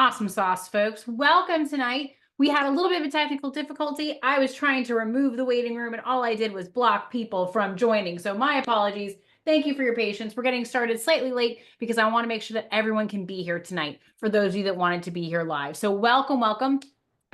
Awesome sauce, folks. Welcome tonight. We had a little bit of a technical difficulty. I was trying to remove the waiting room, and all I did was block people from joining. So my apologies. Thank you for your patience. We're getting started slightly late because I want to make sure that everyone can be here tonight for those of you that wanted to be here live. So welcome, welcome.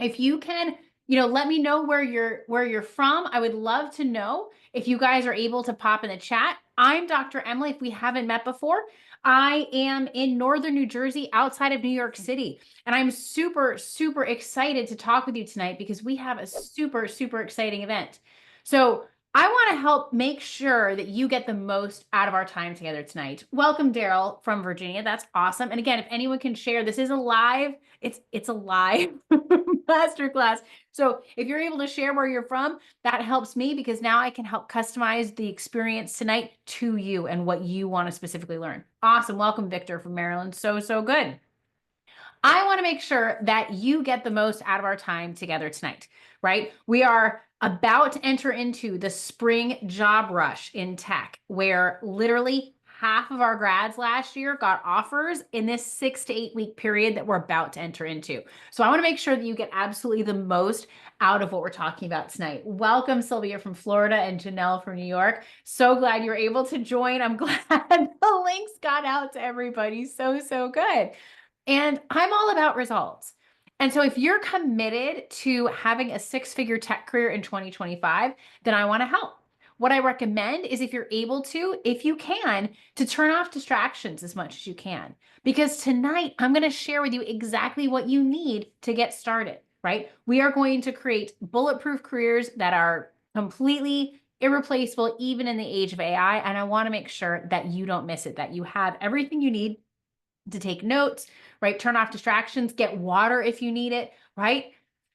If you can, let me know where you're from. I would love to know if you guys are able to pop in the chat. I'm Dr. Emily. If we haven't met before, I am in northern New Jersey, outside of New York City. And I'm super, super excited to talk with you tonight because we have a super, super exciting event. So I want to help make sure that you get the most out of our time together tonight. Welcome, Daryl from Virginia. That's awesome. And again, if anyone can share, this is a live, it's a live masterclass. So if you're able to share where you're from, that helps me because now I can help customize the experience tonight to you and what you want to specifically learn. Awesome. Welcome, Victor from Maryland. So, so good. I want to make sure that you get the most out of our time together tonight, right? We are about to enter into the spring job rush in tech, where literally half of our grads last year got offers in this 6 to 8 week period that we're about to enter into. So I want to make sure that you get absolutely the most out of what we're talking about tonight. Welcome, Sylvia from Florida and Janelle from New York. So glad you're able to join. I'm glad the links got out to everybody. So, so good. And I'm all about results. And so if you're committed to having a six-figure tech career in 2025, then I want to help. What I recommend is if you're able to, if you can, to turn off distractions as much as you can. Because tonight I'm going to share with you exactly what you need to get started, right? We are going to create bulletproof careers that are completely irreplaceable, even in the age of AI. And I want to make sure that you don't miss it, that you have everything you need to take notes, right? Turn off distractions, get water if you need it, right?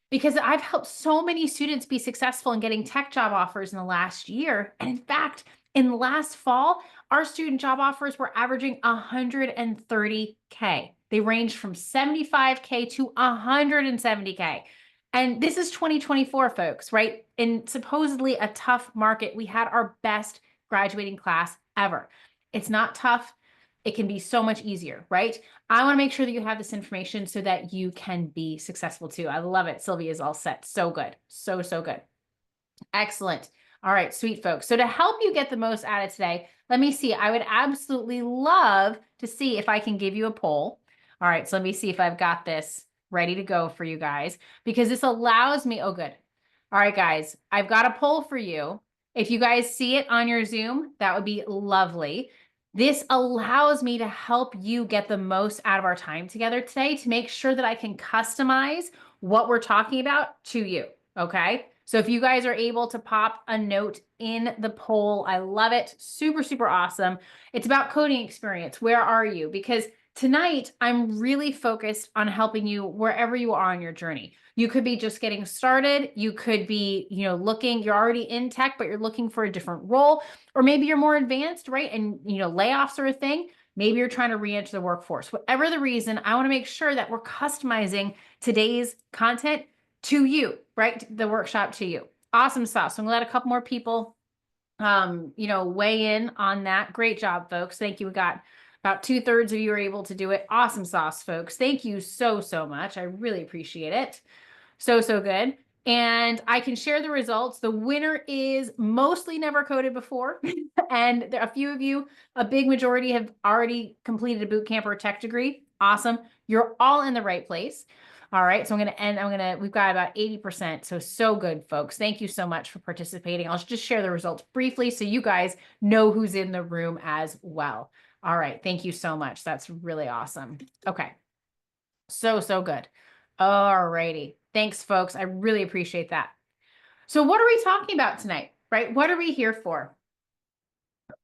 Because I've helped so many students be successful in getting tech job offers in the last year. And in fact, in the last fall, our student job offers were averaging 130K. They ranged from 75K to 170K. And this is 2024, folks, right? In supposedly a tough market, we had our best graduating class ever. It's not tough. It can be so much easier, right? I want to make sure that you have this information so that you can be successful too. I love it. Sylvia's all set. So good. So, so good. Excellent. All right, sweet folks. So to help you get the most out of today, let me see. I would absolutely love to see if I can give you a poll. All right, so let me see if I've got this ready to go for you guys, because this allows me, oh, good. All right, guys, I've got a poll for you. If you guys see it on your Zoom, that would be lovely. This allows me to help you get the most out of our time together today to make sure that I can customize what we're talking about to you, okay? So if you guys are able to pop a note in the poll, I love it. Super, super awesome. It's about coding experience. Where are you? Because tonight, I'm really focused on helping you wherever you are on your journey. You could be just getting started. You could be, looking, you're already in tech, but you're looking for a different role. Or maybe you're more advanced, right? And, layoffs are a thing. Maybe you're trying to re-enter the workforce. Whatever the reason, I want to make sure that we're customizing today's content to you, right? The workshop to you. Awesome sauce. So I'm gonna let a couple more people, weigh in on that. Great job, folks. Thank you. We got about 2/3 of you are able to do it. Awesome sauce, folks. Thank you so, so much. I really appreciate it. So, so good. And I can share the results. The winner is mostly never coded before. And there, a few of you, a big majority, have already completed a boot camp or a tech degree. Awesome. You're all in the right place. All right. So we've got about 80%. So good, folks. Thank you so much for participating. I'll just share the results briefly so you guys know who's in the room as well. All right. Thank you so much. That's really awesome. Okay. So good. All righty. Thanks, folks. I really appreciate that. So what are we talking about tonight, right? What are we here for?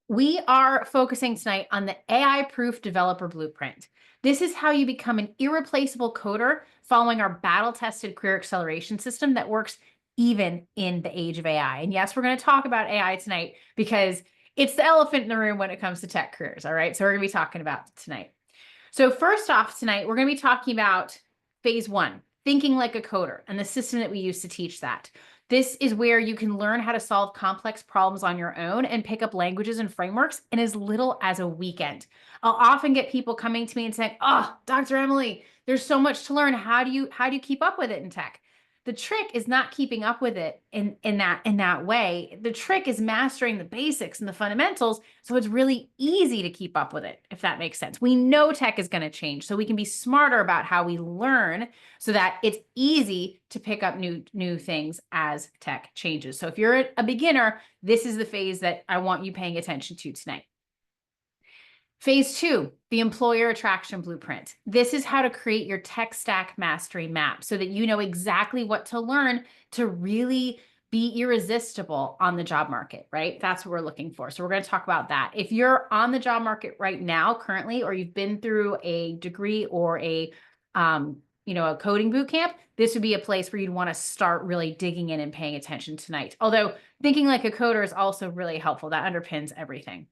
We are focusing tonight on the AI-proof developer blueprint. This is how you become an irreplaceable coder following our battle-tested career acceleration system that works even in the age of AI. And yes, we're going to talk about AI tonight because it's the elephant in the room when it comes to tech careers, all right? So we're going to be talking about it tonight. So first off tonight, we're going to be talking about phase one, thinking like a coder, and the system that we use to teach that. This is where you can learn how to solve complex problems on your own and pick up languages and frameworks in as little as a weekend. I'll often get people coming to me and saying, "Oh, Dr. Emily, there's so much to learn. How do you keep up with it in tech?" The trick is not keeping up with it in that way. The trick is mastering the basics and the fundamentals, so it's really easy to keep up with it, if that makes sense. We know tech is going to change, so we can be smarter about how we learn so that it's easy to pick up new things as tech changes. So if you're a beginner, this is the phase that I want you paying attention to tonight. Phase 2, the employer attraction blueprint. This is how to create your tech stack mastery map so that you know exactly what to learn to really be irresistible on the job market, right? That's what we're looking for. So we're going to talk about that. If you're on the job market right now, currently, or you've been through a degree or a coding boot camp, this would be a place where you'd want to start really digging in and paying attention tonight. Although thinking like a coder is also really helpful. That underpins everything.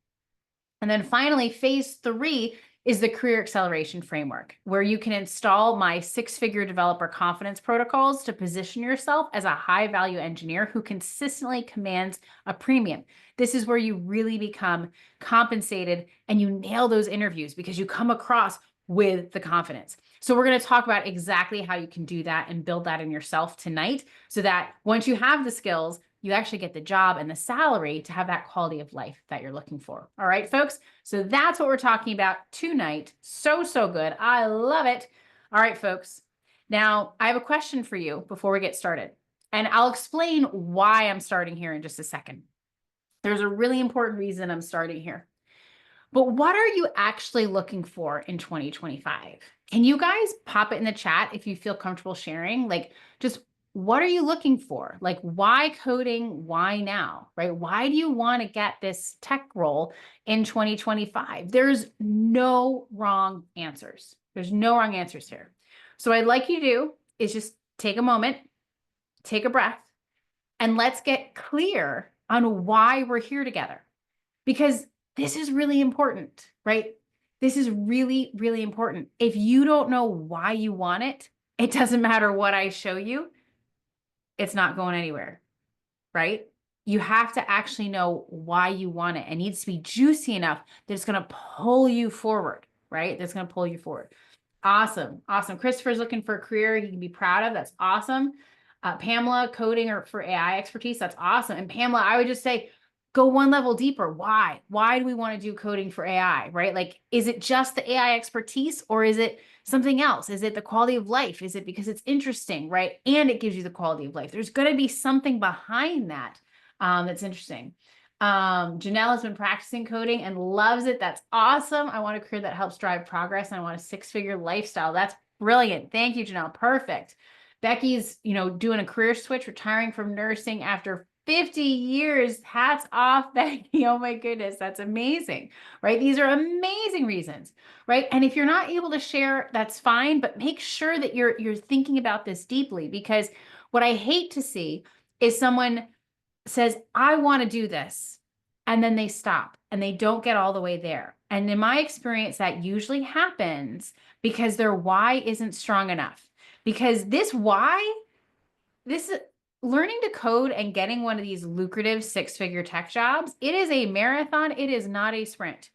And then finally, phase 3 is the career acceleration framework, where you can install my 6-figure developer confidence protocols to position yourself as a high-value engineer who consistently commands a premium. This is where you really become compensated and you nail those interviews because you come across with the confidence. So we're going to talk about exactly how you can do that and build that in yourself tonight so that once you have the skills, you actually get the job and the salary to have that quality of life that you're looking for. All right, folks. So that's what we're talking about tonight. So good. I love it. All right, folks. Now I have a question for you before we get started, and I'll explain why I'm starting here in just a second. There's a really important reason I'm starting here. But what are you actually looking for in 2025? Can you guys pop it in the chat if you feel comfortable sharing? Like, just what are you looking for? Like, why coding? Why now, right? Why do you want to get this tech role in 2025? There's no wrong answers. There's no wrong answers here. So what I'd like you to do is just take a moment, take a breath, and let's get clear on why we're here together. Because this is really important, right? This is really, really important. If you don't know why you want it, it doesn't matter what I show you. It's not going anywhere, right? You have to actually know why you want it. It needs to be juicy enough that it's going to pull you forward, right? That's going to pull you forward. Awesome. Christopher's looking for a career he can be proud of. That's awesome. Pamela, coding or for AI expertise. That's awesome. And Pamela, I would just say, go one level deeper. Why? Why do we want to do coding for AI, right? Like, is it just the AI expertise or is it something else? Is it the quality of life? Is it because it's interesting, right? And it gives you the quality of life. There's going to be something behind that that's interesting. Janelle has been practicing coding and loves it. That's awesome. I want a career that helps drive progress and I want a 6-figure lifestyle. That's brilliant. Thank you, Janelle. Perfect. Becky's, doing a career switch, retiring from nursing after 50 years. Hats off, Becky. Oh my goodness. That's amazing, right? These are amazing reasons, right? And if you're not able to share, that's fine, but make sure that you're thinking about this deeply, because what I hate to see is someone says, I want to do this, and then they stop and they don't get all the way there. And in my experience, that usually happens because their why isn't strong enough. Because this learning to code and getting one of these lucrative 6-figure tech jobs, it is a marathon. It is not a sprint.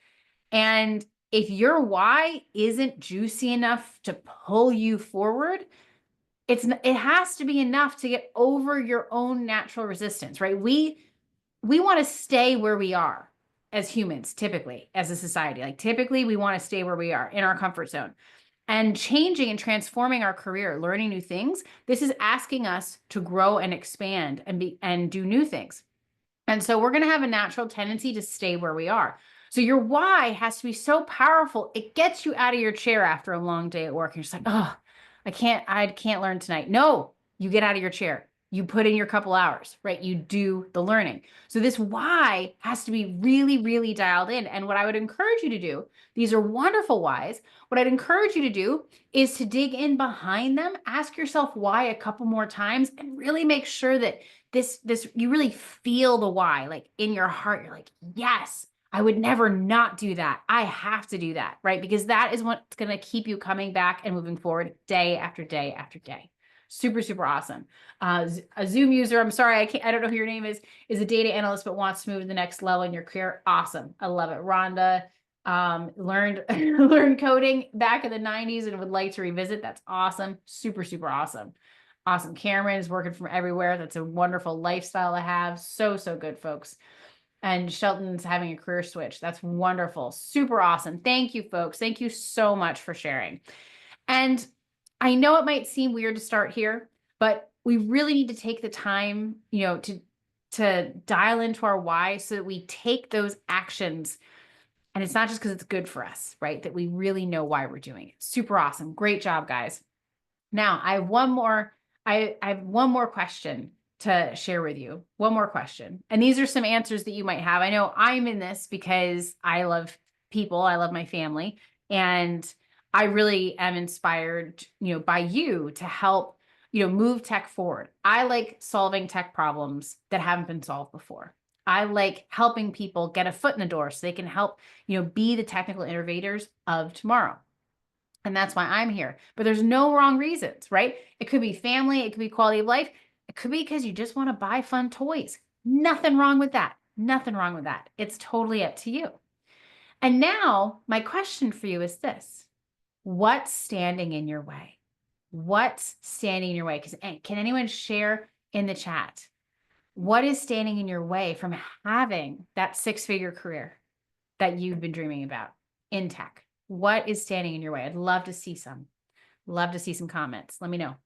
And if your why isn't juicy enough to pull you forward, it has to be enough to get over your own natural resistance, right? We want to stay where we are as humans, typically, as a society. Like, typically, we want to stay where we are in our comfort zone. And changing and transforming our career, learning new things, this is asking us to grow and expand and do new things. And so we're going to have a natural tendency to stay where we are. So your why has to be so powerful. It gets you out of your chair after a long day at work. You're just like, oh, I can't learn tonight. No, you get out of your chair. You put in your couple hours, right? You do the learning. So this why has to be really, really dialed in. And what I would encourage you to do, these are wonderful whys. What I'd encourage you to do is to dig in behind them, ask yourself why a couple more times, and really make sure that this you really feel the why, like in your heart. You're like, yes, I would never not do that. I have to do that, right? Because that is what's going to keep you coming back and moving forward day after day after day. Super, super awesome. A Zoom user, I'm sorry, I don't know who your name is a data analyst, but wants to move to the next level in your career. Awesome. I love it. Rhonda, learned, learned coding back in the 90s and would like to revisit. That's awesome. Super, super awesome. Awesome. Cameron is working from everywhere. That's a wonderful lifestyle to have. So, so good, folks. And Shelton's having a career switch. That's wonderful. Super awesome. Thank you, folks. Thank you so much for sharing. And I know it might seem weird to start here, but we really need to take the time, to dial into our why so that we take those actions. And it's not just because it's good for us, right? That we really know why we're doing it. Super awesome. Great job, guys. Now I have one more, I have one more question to share with you. One more question. And these are some answers that you might have. I know I'm in this because I love people. I love my family. And I really am inspired, by you to help, move tech forward. I like solving tech problems that haven't been solved before. I like helping people get a foot in the door so they can help, be the technical innovators of tomorrow. And that's why I'm here. But there's no wrong reasons, right? It could be family. It could be quality of life. It could be because you just want to buy fun toys. Nothing wrong with that. Nothing wrong with that. It's totally up to you. And now my question for you is this. What's standing in your way? What's standing in your way? Can anyone share in the chat? What is standing in your way from having that six-figure career that you've been dreaming about in tech? What is standing in your way? I'd love to see some. Love to see some comments. Let me know.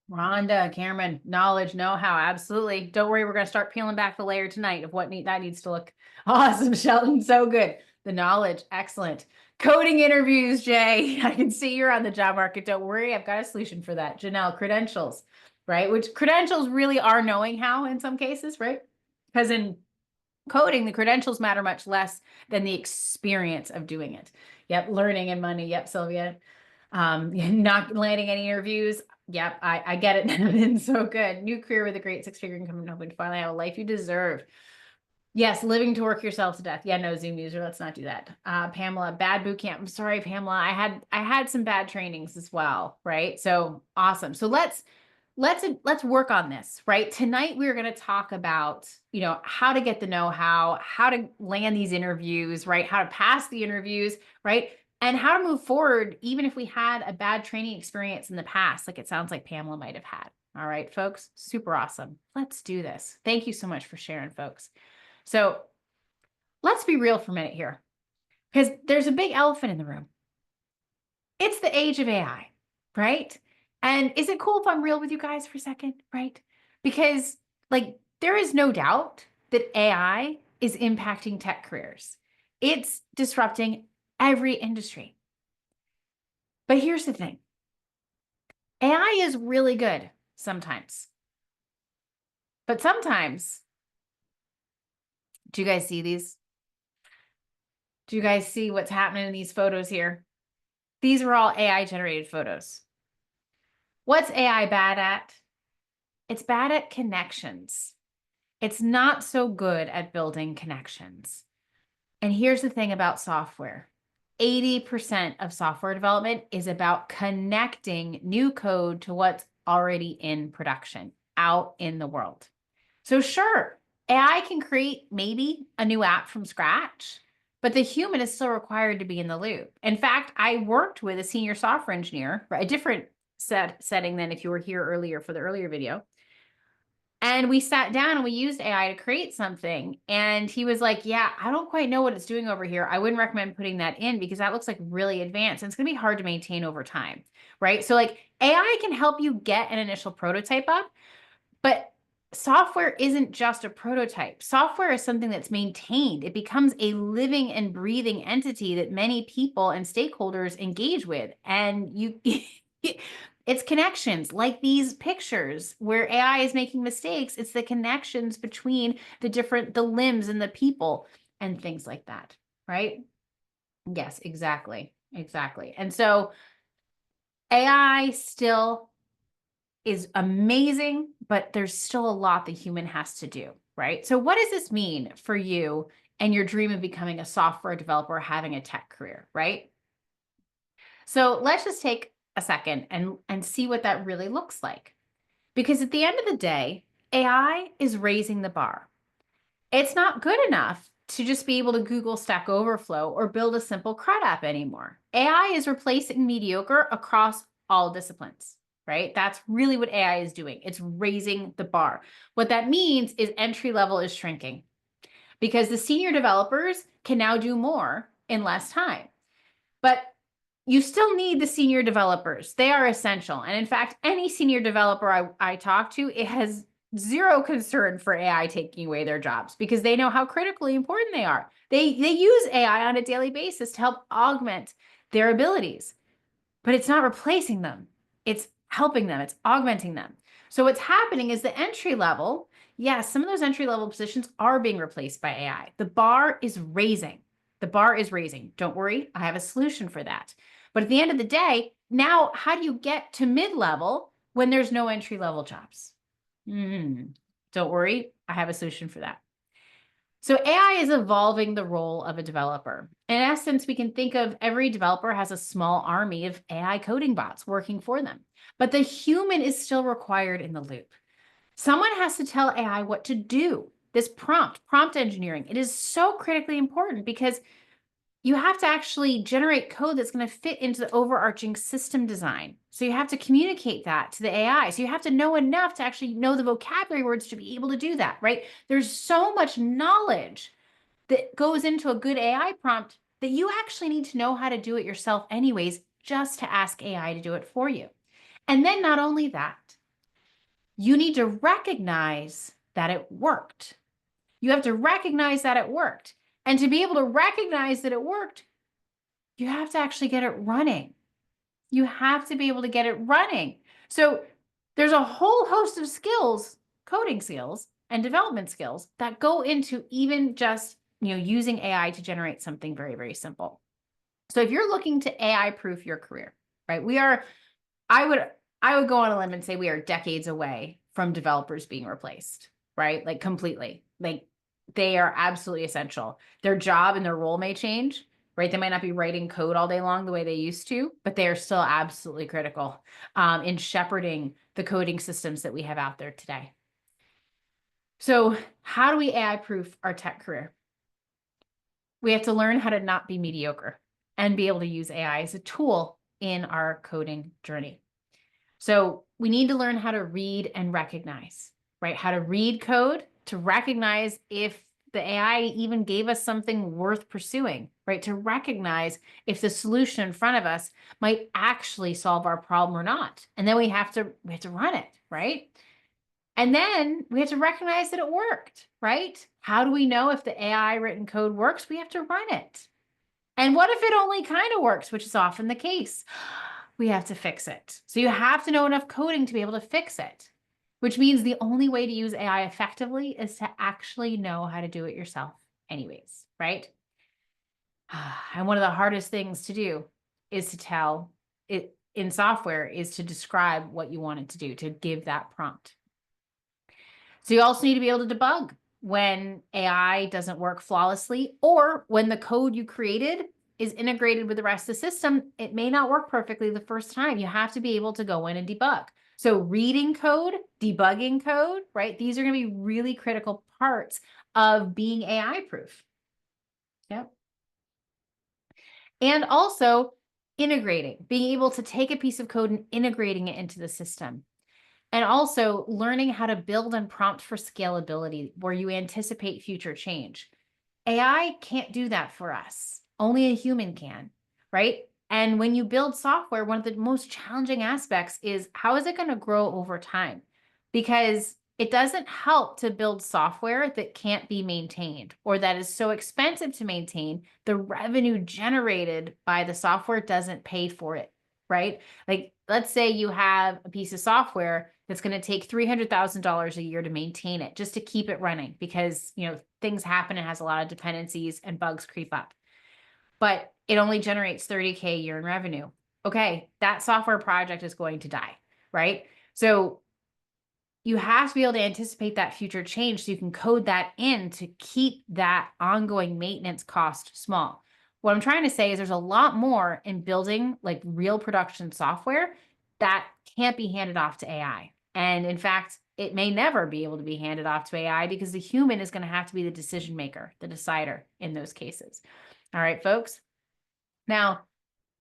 Rhonda, Cameron, knowledge, know-how, absolutely. Don't worry, we're going to start peeling back the layer tonight of what that needs to look awesome. Shelton, so good. The knowledge, excellent. Coding interviews, Jay. I can see you're on the job market. Don't worry, I've got a solution for that. Janelle, credentials, right? Which credentials really are knowing how in some cases, right? Because in coding, the credentials matter much less than the experience of doing it. Yep, learning and money. Yep, Sylvia. Not landing any interviews. Yep, I get it. It's so good. New career with a great six-figure income and hoping to finally have a life you deserve. Yes, living to work yourself to death. Yeah, no, Zoom user, let's not do that. Pamela, bad boot camp. I'm sorry, Pamela. I had some bad trainings as well, right? So awesome. So let's work on this, right? Tonight we're going to talk about, how to get the know-how, how to land these interviews, right? How to pass the interviews, right? And how to move forward, even if we had a bad training experience in the past, like it sounds like Pamela might have had. All right, folks, super awesome. Let's do this. Thank you so much for sharing, folks. So let's be real for a minute here, because there's a big elephant in the room. It's the age of AI, right? And is it cool if I'm real with you guys for a second, right? Because there is no doubt that AI is impacting tech careers. It's disrupting every industry. But here's the thing. AI is really good sometimes. But sometimes, do you guys see these? Do you guys see what's happening in these photos here? These are all AI generated photos. What's AI bad at? It's bad at connections. It's not so good at building connections. And here's the thing about software. 80% of software development is about connecting new code to what's already in production out in the world. So sure, AI can create maybe a new app from scratch, but the human is still required to be in the loop. In fact, I worked with a senior software engineer, a different setting than if you were here earlier for the earlier video. And we sat down and we used AI to create something. And he was like, yeah, I don't quite know what it's doing over here. I wouldn't recommend putting that in because that looks like really advanced. And it's going to be hard to maintain over time, right? So AI can help you get an initial prototype up, but software isn't just a prototype. Software is something that's maintained. It becomes a living and breathing entity that many people and stakeholders engage with. And it's connections like these pictures where AI is making mistakes. It's the connections between the limbs and the people and things like that, right? Yes, exactly. Exactly. And so AI still is amazing, but there's still a lot the human has to do, right? So what does this mean for you and your dream of becoming a software developer or having a tech career, right? So let's just take a second and see what that really looks like. Because at the end of the day, AI is raising the bar. It's not good enough to just be able to Google Stack Overflow or build a simple CRUD app anymore. AI is replacing mediocre across all disciplines, right? That's really what AI is doing. It's raising the bar. What that means is entry level is shrinking because the senior developers can now do more in less time. But you still need the senior developers. They are essential. And in fact, any senior developer I talk to, it has zero concern for AI taking away their jobs because they know how critically important they are. They use AI on a daily basis to help augment their abilities, but it's not replacing them. It's helping them. It's augmenting them. So what's happening is the entry level, yes, some of those entry level positions are being replaced by AI. The bar is raising. The bar is raising. Don't worry, I have a solution for that. But at the end of the day, now how do you get to mid-level when there's no entry level jobs? Don't worry, I have a solution for that. So AI is evolving the role of a developer. In essence, we can think of every developer has a small army of AI coding bots working for them, but the human is still required in the loop. Someone has to tell AI what to do. This prompt engineering, it is so critically important because you have to actually generate code that's going to fit into the overarching system design. So you have to communicate that to the AI. So you have to know enough to actually know the vocabulary words to be able to do that, right? There's so much knowledge that goes into a good AI prompt that you actually need to know how to do it yourself anyways, just to ask AI to do it for you. And then not only that, you need to recognize that it worked. You have to recognize that it worked. And to be able to recognize that it worked, you have to actually get it running. You have to be able to get it running. So there's a whole host of skills, coding skills and development skills that go into even just, using AI to generate something very, very simple. So if you're looking to AI proof your career, right? I would go on a limb and say we are decades away from developers being replaced, right? Like completely. Like they are absolutely essential. Their job and their role may change, right? They might not be writing code all day long the way they used to, but they are still absolutely critical in shepherding the coding systems that we have out there today. So how do we AI proof our tech career? We have to learn how to not be mediocre and be able to use AI as a tool in our coding journey. So we need to learn how to read and recognize, right? How to read code to recognize if the AI even gave us something worth pursuing, right? To recognize if the solution in front of us might actually solve our problem or not. And then we have to run it, right? And then we have to recognize that it worked, right? How do we know if the AI written code works? We have to run it. And what if it only kind of works, which is often the case? We have to fix it. So you have to know enough coding to be able to fix it, which means the only way to use AI effectively is to actually know how to do it yourself anyways, right? And one of the hardest things to do is to tell it in software is to describe what you want it to do, to give that prompt. So you also need to be able to debug when AI doesn't work flawlessly or when the code you created is integrated with the rest of the system. It may not work perfectly the first time. You have to be able to go in and debug. So reading code, debugging code, right? These are going to be really critical parts of being AI proof. Yep. And also integrating, being able to take a piece of code and integrating it into the system. And also learning how to build and prompt for scalability where you anticipate future change. AI can't do that for us. Only a human can, right? And when you build software, one of the most challenging aspects is how is it going to grow over time? Because it doesn't help to build software that can't be maintained or that is so expensive to maintain. The revenue generated by the software doesn't pay for it, right? Like, let's say you have a piece of software that's going to take $300,000 a year to maintain it, just to keep it running because, things happen and has a lot of dependencies and bugs creep up. But it only generates 30K a year in revenue. Okay, that software project is going to die, right? So you have to be able to anticipate that future change so you can code that in to keep that ongoing maintenance cost small. What I'm trying to say is there's a lot more in building like real production software that can't be handed off to AI. And in fact, it may never be able to be handed off to AI because the human is going to have to be the decision maker, the decider in those cases. All right, folks. Now,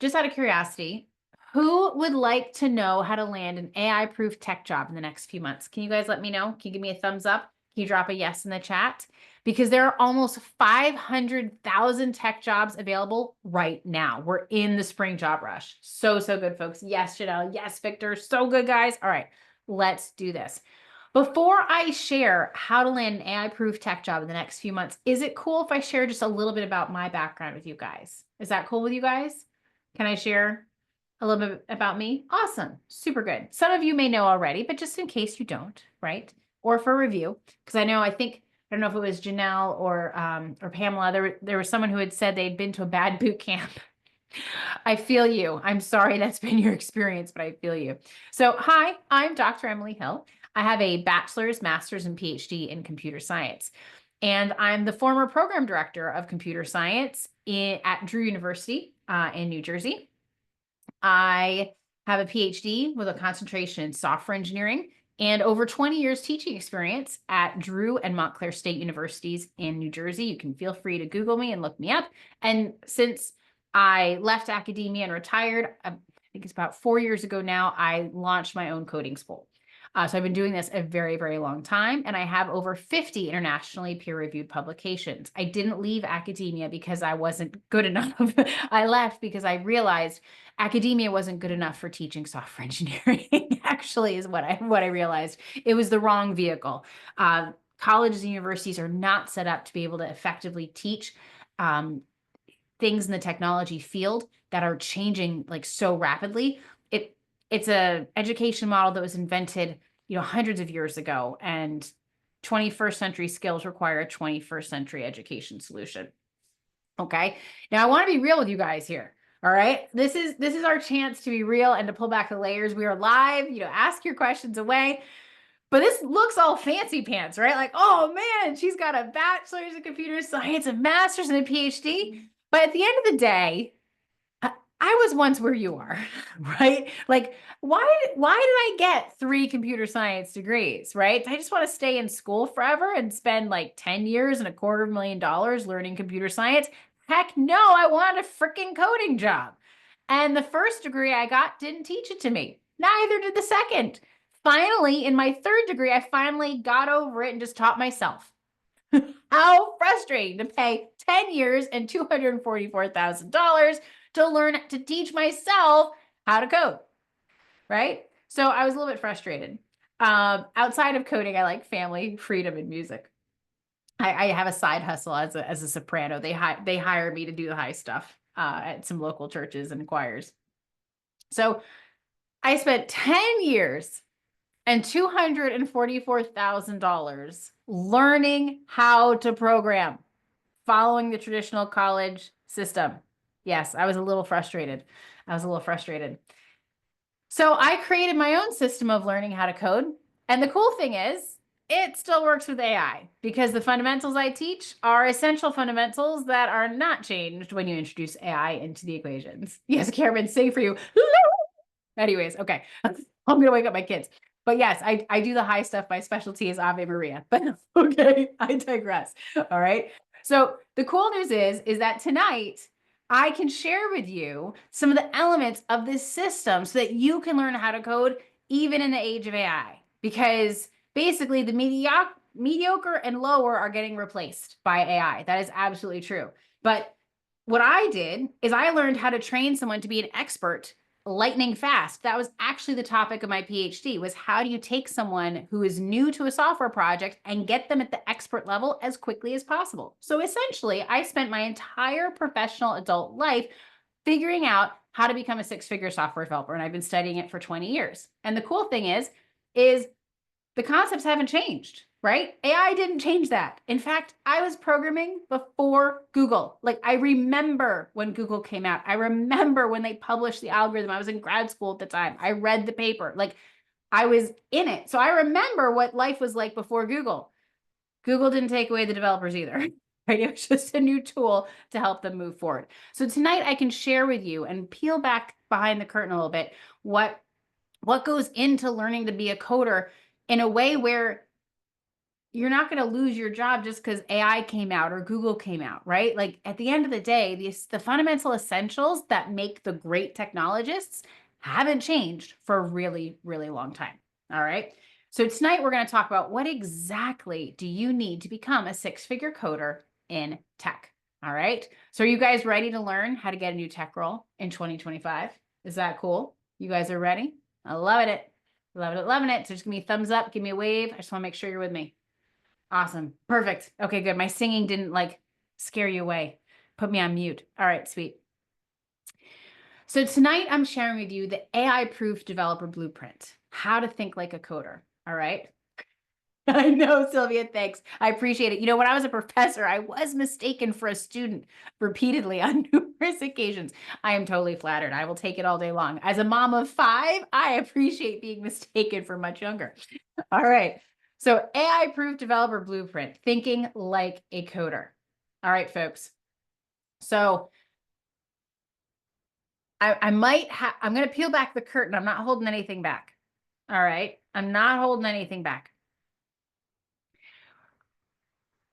just out of curiosity, who would like to know how to land an AI-proof tech job in the next few months? Can you guys let me know? Can you give me a thumbs up? Can you drop a yes in the chat? Because there are almost 500,000 tech jobs available right now. We're in the spring job rush. So good, folks. Yes, Janelle. Yes, Victor. So good, guys. All right, let's do this. Before I share how to land an AI-proof tech job in the next few months, is it cool if I share just a little bit about my background with you guys? Is that cool with you guys? Can I share a little bit about me? Awesome. Super good. Some of you may know already, but just in case you don't, right? Or for review, because I don't know if it was Janelle or Pamela, there was someone who had said they'd been to a bad boot camp. I feel you. I'm sorry that's been your experience, but I feel you. So hi, I'm Dr. Emily Hill. I have a bachelor's, master's, and PhD in computer science. And I'm the former program director of computer science at Drew University in New Jersey. I have a PhD with a concentration in software engineering and over 20 years teaching experience at Drew and Montclair State Universities in New Jersey. You can feel free to Google me and look me up. And since I left academia and retired, I think it's about 4 years ago now, I launched my own coding school. So I've been doing this a very, very long time, and I have over 50 internationally peer-reviewed publications. I didn't leave academia because I wasn't good enough. I left because I realized academia wasn't good enough for teaching software engineering, actually, is what I realized. It was the wrong vehicle. Colleges and universities are not set up to be able to effectively teach things in the technology field that are changing like so rapidly. It's a education model that was invented, hundreds of years ago, and 21st century skills require a 21st century education solution. Okay. Now I want to be real with you guys here. All right. This is our chance to be real and to pull back the layers. We are live, ask your questions away. But this looks all fancy pants, right? Like, oh man, she's got a bachelor's in computer science, a master's, and a PhD. But at the end of the day, I was once where you are, right? Like, why did I get 3 computer science degrees, right? I just want to stay in school forever and spend like 10 years and $250,000 learning computer science? Heck no, I wanted a freaking coding job. And the first degree I got didn't teach it to me. Neither did the second. Finally, in my 3rd degree, I finally got over it and just taught myself. How frustrating to pay 10 years and $244,000 to learn to teach myself how to code, right? So I was a little bit frustrated. Outside of coding, I like family, freedom, and music. I have a side hustle as a soprano. They hire me to do the high stuff at some local churches and choirs. So I spent 10 years and $244,000 learning how to program, following the traditional college system. Yes, I was a little frustrated. So I created my own system of learning how to code. And the cool thing is, it still works with AI because the fundamentals I teach are essential fundamentals that are not changed when you introduce AI into the equations. Yes, Karen, sing for you. Anyways, okay. I'm going to wake up my kids. But yes, I do the high stuff. My specialty is Ave Maria. But okay, I digress. All right. So the cool news is that tonight I can share with you some of the elements of this system so that you can learn how to code even in the age of AI. Because basically the mediocre and lower are getting replaced by AI. That is absolutely true. But what I did is I learned how to train someone to be an expert lightning fast. That was actually the topic of my PhD, was how do you take someone who is new to a software project and get them at the expert level as quickly as possible. So essentially, I spent my entire professional adult life figuring out how to become a 6-figure software developer, and I've been studying it for 20 years. And the cool thing is the concepts haven't changed, right? AI didn't change that. In fact, I was programming before Google. Like, I remember when Google came out. I remember when they published the algorithm. I was in grad school at the time. I read the paper. Like, I was in it. So I remember what life was like before Google. Google didn't take away the developers either. right? It was just a new tool to help them move forward. So tonight I can share with you and peel back behind the curtain a little bit what goes into learning to be a coder in a way where you're not going to lose your job just because AI came out or Google came out, right? Like at the end of the day, the fundamental essentials that make the great technologists haven't changed for a really, really long time. All right. So tonight we're going to talk about what exactly do you need to become a six-figure coder in tech. All right. So are you guys ready to learn how to get a new tech role in 2025? Is that cool? You guys are ready? I love it. Loving it, loving it. So just give me a thumbs up, give me a wave. I just want to make sure you're with me. Awesome. Perfect. Okay, good. My singing didn't like scare you away. Put me on mute. All right, sweet. So tonight I'm sharing with you the AI-proof developer blueprint, how to think like a coder. All right. I know, Sylvia, thanks. I appreciate it. You know, when I was a professor, I was mistaken for a student repeatedly on numerous occasions. I am totally flattered. I will take it all day long. As a mom of 5, I appreciate being mistaken for much younger. All right. So AI-proof developer blueprint, thinking like a coder. All right, folks. So I'm going to peel back the curtain. I'm not holding anything back. All right. I'm not holding anything back.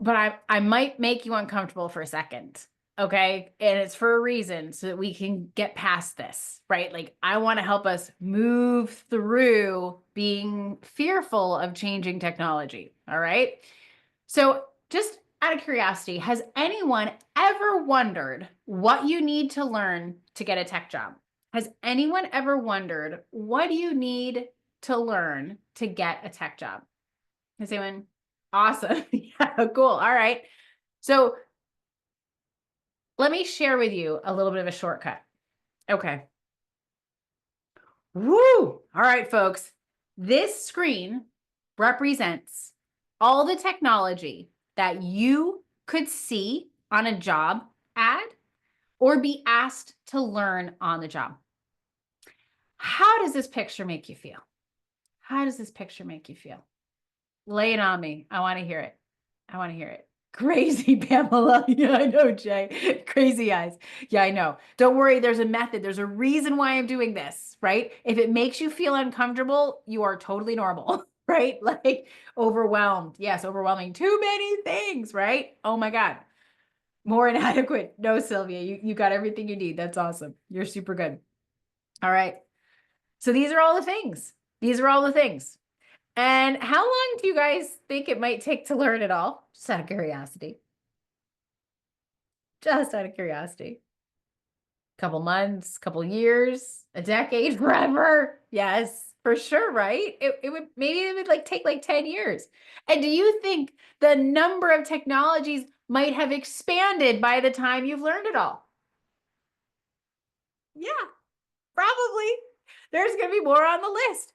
But I might make you uncomfortable for a second. Okay. And it's for a reason so that we can get past this, right? Like I want to help us move through being fearful of changing technology. All right. So just out of curiosity, has anyone ever wondered what you need to learn to get a tech job? Has anyone ever wondered what do you need to learn to get a tech job? Has anyone? Awesome. Yeah, cool. All right. So let me share with you a little bit of a shortcut. Okay. Woo! All right, folks. This screen represents all the technology that you could see on a job ad or be asked to learn on the job. How does this picture make you feel? How does this picture make you feel? Lay it on me. I want to hear it. I want to hear it. Crazy, Pamela. Yeah, I know, Jay. Crazy eyes. Yeah, I know. Don't worry. There's a method. There's a reason why I'm doing this, right? If it makes you feel uncomfortable, you are totally normal, right? Like overwhelmed. Yes, overwhelming. Too many things, right? Oh my God. More inadequate. No, Sylvia, you got everything you need. That's awesome. You're super good. All right. So these are all the things. These are all the things. And how long do you guys think it might take to learn it all? Just out of curiosity. Just out of curiosity. Couple months, couple years, a decade, forever. Yes, for sure, right? It would like take like 10 years. And do you think the number of technologies might have expanded by the time you've learned it all? Yeah, probably. There's going to be more on the list.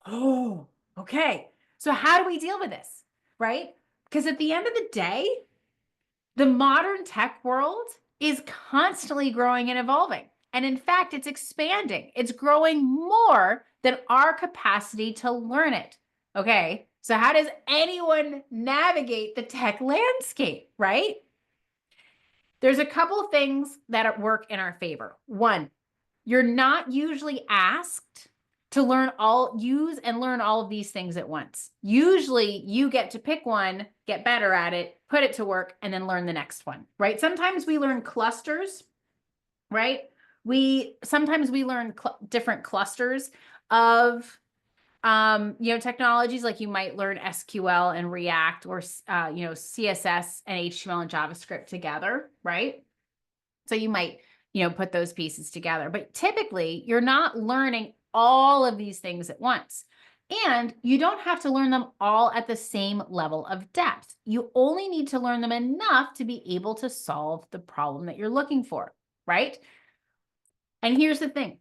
Oh, okay. So how do we deal with this, right? Because at the end of the day, the modern tech world is constantly growing and evolving. And in fact, it's expanding. It's growing more than our capacity to learn it. Okay. So how does anyone navigate the tech landscape, right? There's a couple things that work in our favor. One, you're not usually asked to use and learn all of these things at once. Usually you get to pick one, get better at it, put it to work, and then learn the next one, right? Sometimes we learn clusters, right? Sometimes we learn different clusters of technologies. Like you might learn SQL and React or CSS and HTML and JavaScript together, right? So you might put those pieces together. But typically, you're not learning all of these things at once. And you don't have to learn them all at the same level of depth. You only need to learn them enough to be able to solve the problem that you're looking for, right? And here's the thing.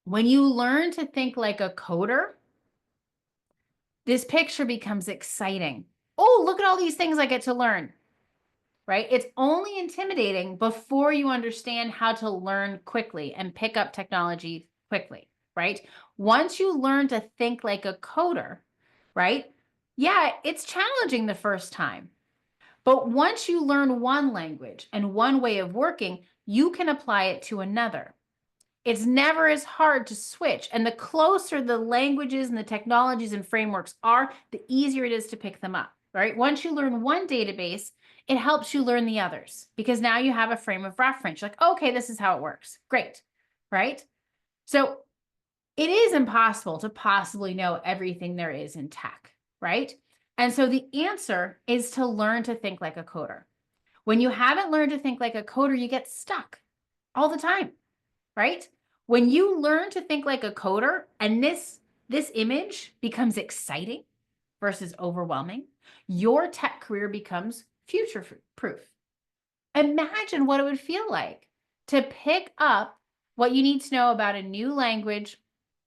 When you learn to think like a coder, this picture becomes exciting. Oh, look at all these things I get to learn. Right? It's only intimidating before you understand how to learn quickly and pick up technology quickly, right? Once you learn to think like a coder, right? Yeah, it's challenging the first time, But once you learn one language and one way of working, you can apply it to another. It's never as hard to switch. And the closer the languages and the technologies and frameworks are, the easier it is to pick them up, right? Once you learn one database, it helps you learn the others because now you have a frame of reference. You're like, okay, this is how it works. Great, right? So it is impossible to possibly know everything there is in tech, right? And so the answer is to learn to think like a coder. When you haven't learned to think like a coder, you get stuck all the time, right? When you learn to think like a coder and this image becomes exciting versus overwhelming, your tech career becomes future proof. Imagine what it would feel like to pick up what you need to know about a new language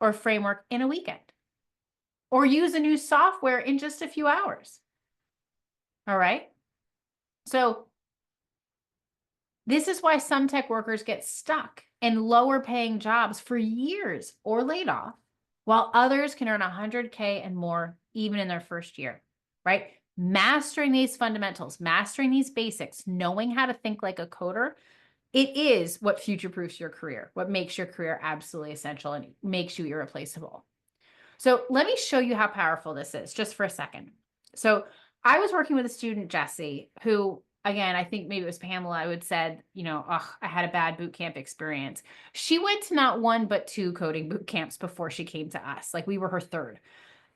or framework in a weekend, or use a new software in just a few hours. All right. So this is why some tech workers get stuck in lower paying jobs for years or laid off, while others can earn 100K and more even in their first year, right? Mastering these fundamentals, mastering these basics, knowing how to think like a coder, it is what future proofs your career, what makes your career absolutely essential and makes you irreplaceable. So let me show you how powerful this is just for a second. So I was working with a student, Jesse, who, again, I think maybe it was Pamela, who had said, I had a bad boot camp experience. She went to not one, but two coding boot camps before she came to us. Like we were her third.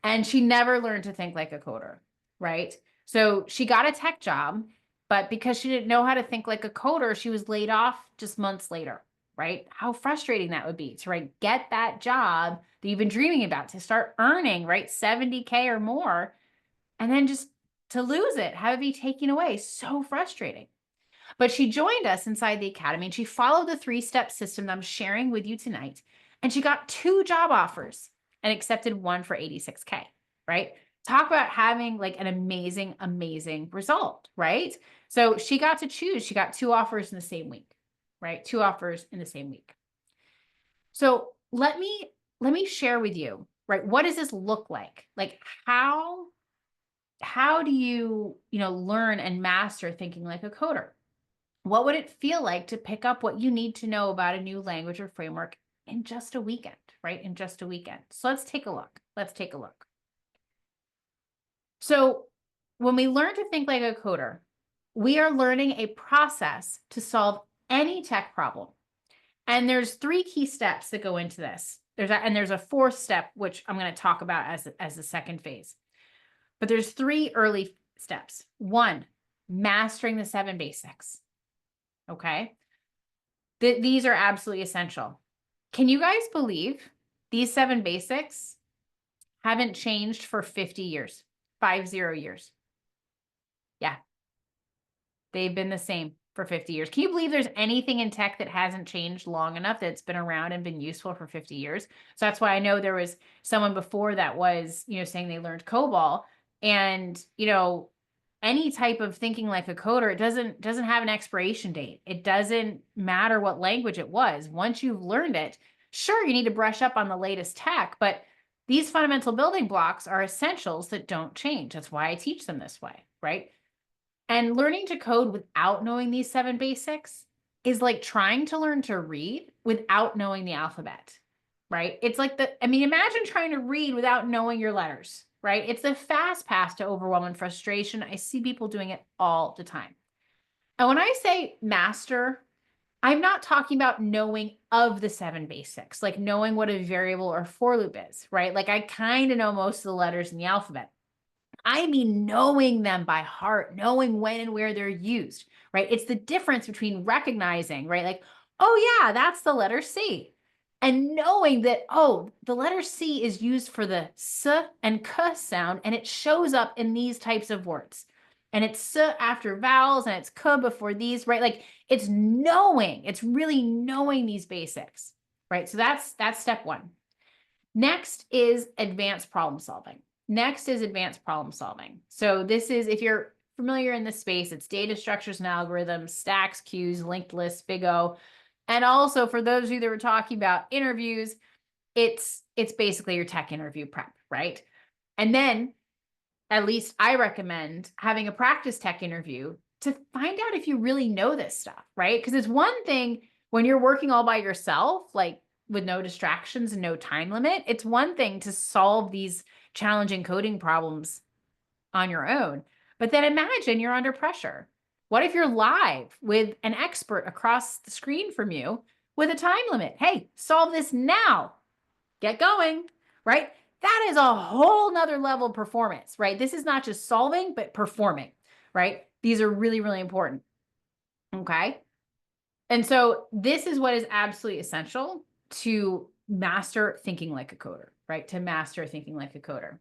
And she never learned to think like a coder, right? So she got a tech job, but because she didn't know how to think like a coder, she was laid off just months later, right? How frustrating that would be to get that job that you've been dreaming about, to start earning, right, 70K or more, and then just to lose it, have it be taken away. So frustrating. But she joined us inside the academy and she followed the 3-step system that I'm sharing with you tonight. And she got 2 job offers and accepted one for 86K, right? Talk about having an amazing, amazing result, right? So she got to choose. She got 2 offers in the same week, right? 2 offers in the same week. So let me share with you, right? What does this look like? Like how do you, learn and master thinking like a coder? What would it feel like to pick up what you need to know about a new language or framework in just a weekend, right? In just a weekend. So let's take a look. Let's take a look. So when we learn to think like a coder, we are learning a process to solve any tech problem. And there's 3 key steps that go into this. There's a 4th step, which I'm going to talk about as the second phase. But there's 3 early steps. 1, mastering the 7 basics. Okay. These are absolutely essential. Can you guys believe these 7 basics haven't changed for 50 years, 50 years? Yeah. They've been the same for 50 years. Can you believe there's anything in tech that hasn't changed long enough that's been around and been useful for 50 years? So that's why I know there was someone before that was, saying they learned COBOL and, any type of thinking like a coder, it doesn't have an expiration date. It doesn't matter what language it was. Once you've learned it, sure, you need to brush up on the latest tech, but these fundamental building blocks are essentials that don't change. That's why I teach them this way, right? And learning to code without knowing these 7 basics is like trying to learn to read without knowing the alphabet, right? It's like imagine trying to read without knowing your letters, right? It's the fast path to overwhelm and frustration. I see people doing it all the time. And when I say master, I'm not talking about knowing of the 7 basics, like knowing what a variable or for loop is, right? Like I kind of know most of the letters in the alphabet. I mean, knowing them by heart, knowing when and where they're used, right? It's the difference between recognizing, right? Like, oh yeah, that's the letter C. And knowing that, oh, the letter C is used for the S and K sound, and it shows up in these types of words. And it's S after vowels, and it's K before these, right? Like it's knowing, it's really knowing these basics, right? So that's step 1. Next is advanced problem solving. So this is, if you're familiar in this space, it's data structures and algorithms, stacks, queues, linked lists, Big O. And also for those of you that were talking about interviews, it's basically your tech interview prep, right? And then at least I recommend having a practice tech interview to find out if you really know this stuff, right? Because it's one thing when you're working all by yourself, like with no distractions and no time limit. It's one thing to solve these challenging coding problems on your own. But then imagine you're under pressure. What if you're live with an expert across the screen from you with a time limit? Hey, solve this now. Get going, right? That is a whole nother level of performance, right? This is not just solving, but performing, right? These are really, really important. Okay. And so this is what is absolutely essential to master thinking like a coder, right? To master thinking like a coder.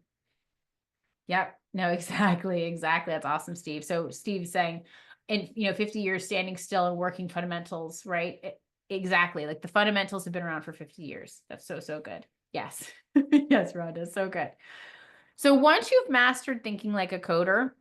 Yep. No, exactly. That's awesome, Steve. So Steve's saying, in 50 years standing still and working fundamentals, right? Exactly. Like the fundamentals have been around for 50 years. That's so good. Yes. Yes, Rhonda. So good. So once you've mastered thinking like a coder,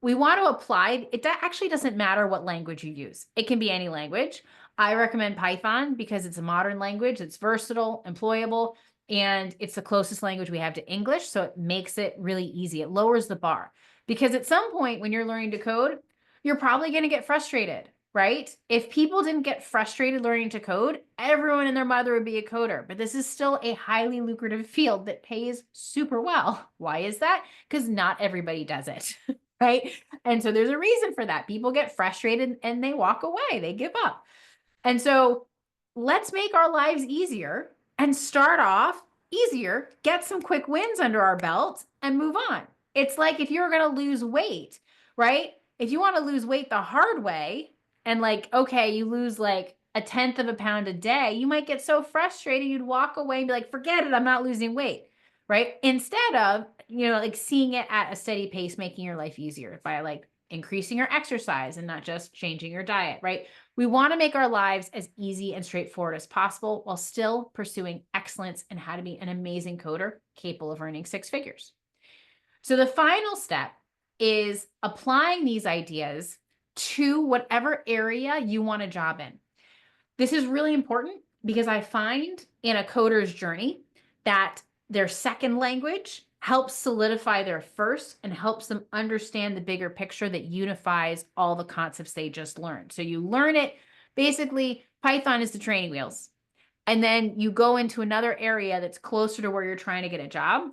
we want to apply it. That actually doesn't matter what language you use. It can be any language. I recommend Python because it's a modern language. It's versatile, employable, and it's the closest language we have to English. So it makes it really easy. It lowers the bar because at some point when you're learning to code, you're probably going to get frustrated, right? If people didn't get frustrated learning to code, everyone and their mother would be a coder. But this is still a highly lucrative field that pays super well. Why is that? Because not everybody does it, right? And so there's a reason for that. People get frustrated and they walk away, they give up. And so let's make our lives easier and start off easier, get some quick wins under our belt and move on. It's like if you're going to lose weight, right? If you want to lose weight the hard way and like, okay, you lose like a tenth of a pound a day, you might get so frustrated you'd walk away and be like, forget it, I'm not losing weight, right? Instead of, like seeing it at a steady pace, making your life easier by like increasing your exercise and not just changing your diet, right? We want to make our lives as easy and straightforward as possible while still pursuing excellence and how to be an amazing coder capable of earning six figures. So the final step is applying these ideas to whatever area you want a job in. This is really important because I find in a coder's journey that their second language helps solidify their first and helps them understand the bigger picture that unifies all the concepts they just learned. So you learn it, basically, Python is the training wheels. And then you go into another area that's closer to where you're trying to get a job.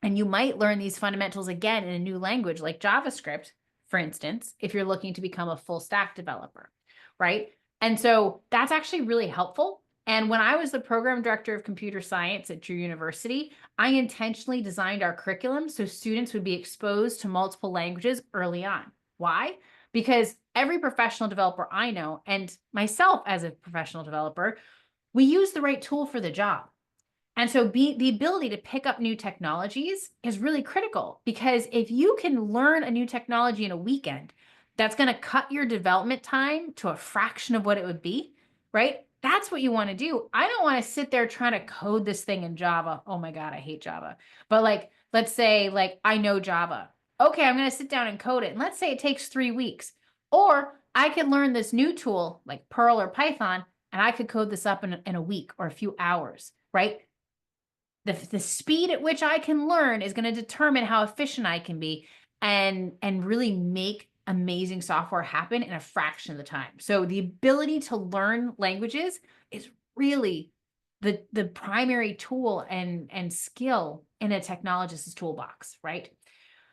And you might learn these fundamentals again in a new language like JavaScript, for instance, if you're looking to become a full stack developer, right? And so that's actually really helpful. And when I was the program director of computer science at Drew University, I intentionally designed our curriculum so students would be exposed to multiple languages early on. Why? Because every professional developer I know, and myself as a professional developer, we use the right tool for the job. And so the ability to pick up new technologies is really critical because if you can learn a new technology in a weekend, that's going to cut your development time to a fraction of what it would be, right? That's what you want to do. I don't want to sit there trying to code this thing in Java. Oh my God, I hate Java. But like, let's say like I know Java. Okay, I'm going to sit down and code it. And let's say it takes 3 weeks. Or I could learn this new tool like Perl or Python, and I could code this up in a week or a few hours, right? The speed at which I can learn is going to determine how efficient I can be and really make amazing software happen in a fraction of the time. So the ability to learn languages is really the primary tool and skill in a technologist's toolbox, right?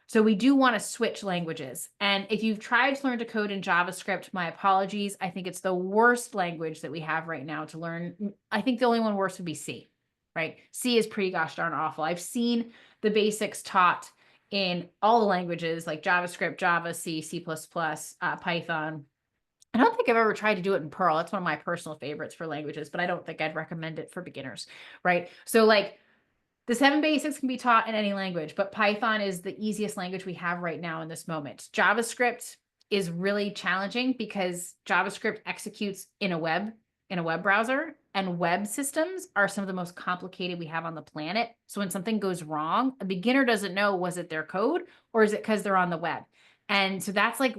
So we do want to switch languages. And if you've tried to learn to code in JavaScript, my apologies. I think it's the worst language that we have right now to learn. I think the only one worse would be C, right? C is pretty gosh darn awful. I've seen the basics taught in all the languages like JavaScript, Java, C, C++, Python. I don't think I've ever tried to do it in Perl. That's one of my personal favorites for languages, but I don't think I'd recommend it for beginners, right? So like the 7 basics can be taught in any language, but Python is the easiest language we have right now in this moment. JavaScript is really challenging because JavaScript executes in a web browser, and web systems are some of the most complicated we have on the planet. So when something goes wrong, a beginner doesn't know, was it their code or is it because they're on the web? And so that's like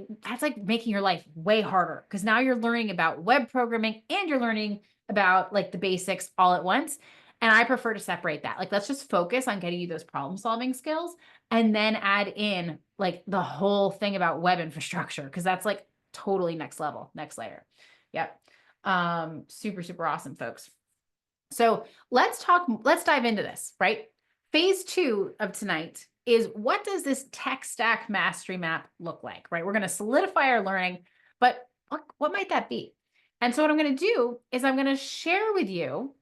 making your life way harder because now you're learning about web programming and you're learning about like the basics all at once. And I prefer to separate that. Like, let's just focus on getting you those problem solving skills. and then add in like the whole thing about web infrastructure, because that's like totally next level, next layer. Yep. Super, super awesome, folks. So let's dive into this, right? Phase 2 of tonight is, what does this tech stack mastery map look like, right? We're going to solidify our learning, but what might that be? And so what I'm going to do is I'm going to share with you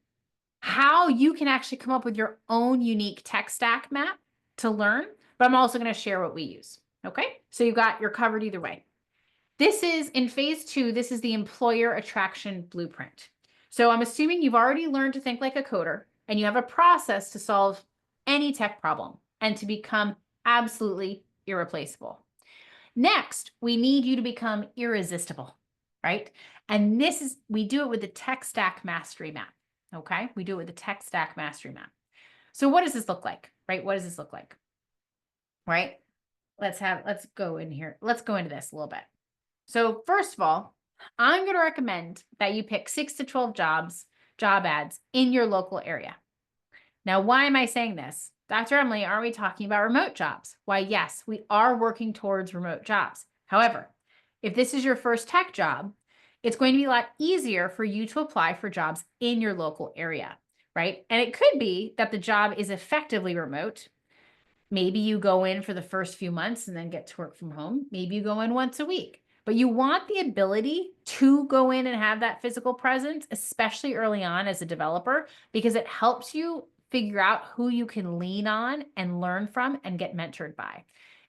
how you can actually come up with your own unique tech stack map to learn, but I'm also going to share what we use. Okay. So you're covered either way. This is in phase 2. This is the employer attraction blueprint. So I'm assuming you've already learned to think like a coder and you have a process to solve any tech problem and to become absolutely irreplaceable. Next, we need you to become irresistible, right? And we do it with the tech stack mastery map. Okay. We do it with the tech stack mastery map. So what does this look like, right? What does this look like? Right? Let's go in here. Let's go into this a little bit. So first of all, I'm going to recommend that you pick 6 to 12 job ads in your local area. Now, why am I saying this? Dr. Emily, are we talking about remote jobs? Why, yes, we are working towards remote jobs. However, if this is your first tech job, it's going to be a lot easier for you to apply for jobs in your local area, right? And it could be that the job is effectively remote. Maybe you go in for the first few months and then get to work from home. Maybe you go in once a week. But you want the ability to go in and have that physical presence, especially early on as a developer, because it helps you figure out who you can lean on and learn from and get mentored by.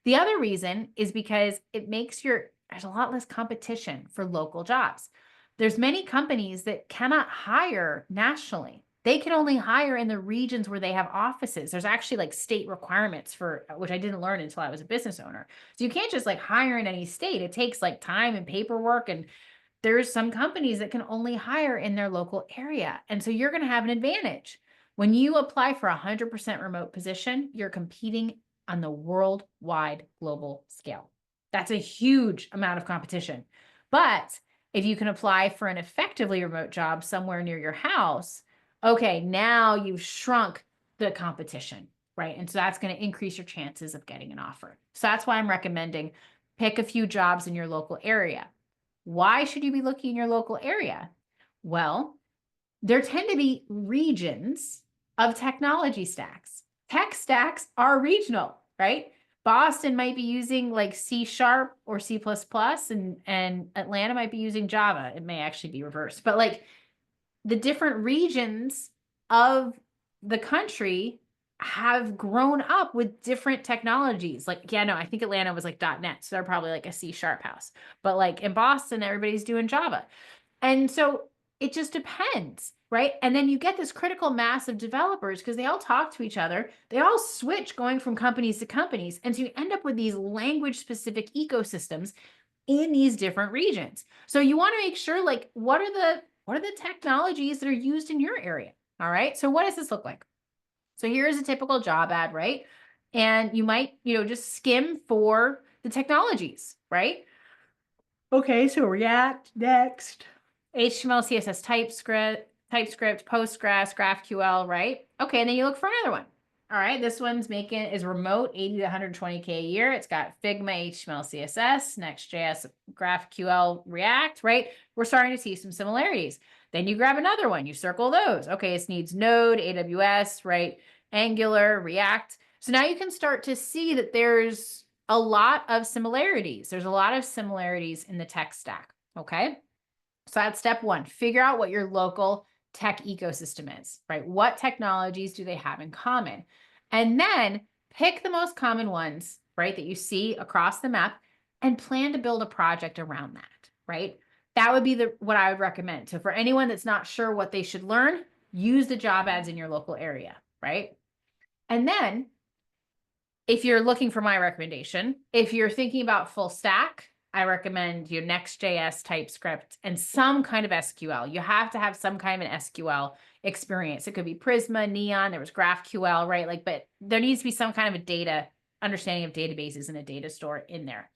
The other reason is because it makes there's a lot less competition for local jobs. There's many companies that cannot hire nationally. They can only hire in the regions where they have offices. There's actually like state requirements for, which I didn't learn until I was a business owner. So you can't just like hire in any state. It takes like time and paperwork. And there's some companies that can only hire in their local area. And so you're going to have an advantage. When you apply for a 100% remote position, you're competing on the worldwide global scale. That's a huge amount of competition. But if you can apply for an effectively remote job somewhere near your house, okay, now you've shrunk the competition, right? And so that's going to increase your chances of getting an offer. So that's why I'm recommending pick a few jobs in your local area. Why should you be looking in your local area? Well, there tend to be regions of technology stacks. Tech stacks are regional, right? Boston might be using like C# or C++, and Atlanta might be using Java. It may actually be reversed, but like the different regions of the country have grown up with different technologies. Like, yeah, no, I think Atlanta was like .NET. So they're probably like a C# house. But like in Boston, everybody's doing Java. And so it just depends, right? And then you get this critical mass of developers because they all talk to each other. They all switch going from companies to companies. And so you end up with these language-specific ecosystems in these different regions. So you want to make sure, like, what are the technologies that are used in your area? All right. So what does this look like? So here's a typical job ad, right? And you might, just skim for the technologies, right? Okay, so React, Next, HTML, CSS, TypeScript, Postgres, GraphQL, right? Okay, and then you look for another one. All right, this one's is remote, 80 to 120K a year. It's got Figma, HTML, CSS, Next.js, GraphQL, React, right? We're starting to see some similarities. Then you grab another one, you circle those. Okay, it needs Node, AWS, right? Angular, React. So now you can start to see that there's a lot of similarities. There's a lot of similarities in the tech stack, okay? So that's step one. Figure out what your local tech ecosystem is, right? What technologies do they have in common? And then pick the most common ones, right, that you see across the map and plan to build a project around that, right? That would be what I would recommend. So for anyone that's not sure what they should learn, use the job ads in your local area, right? And then if you're looking for my recommendation, if you're thinking about full stack, I recommend Next.js, TypeScript, and some kind of SQL. You have to have some kind of an SQL experience. It could be Prisma, Neon, there was GraphQL, right? But there needs to be some kind of a understanding of databases and a data store in there.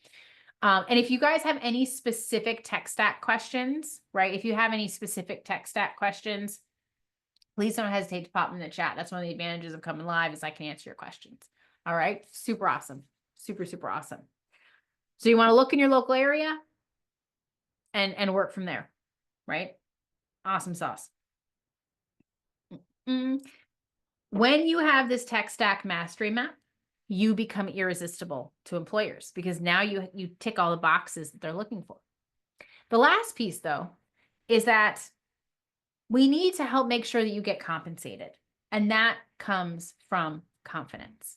And if you guys have any specific tech stack questions, right? If you have any specific tech stack questions, please don't hesitate to pop them in the chat. That's one of the advantages of coming live is I can answer your questions. All right. Super awesome. Super, super awesome. So you want to look in your local area and work from there, right? Awesome sauce. Mm. When you have this tech stack mastery map, you become irresistible to employers because now you tick all the boxes that they're looking for. The last piece, though, is that we need to help make sure that you get compensated. And that comes from confidence.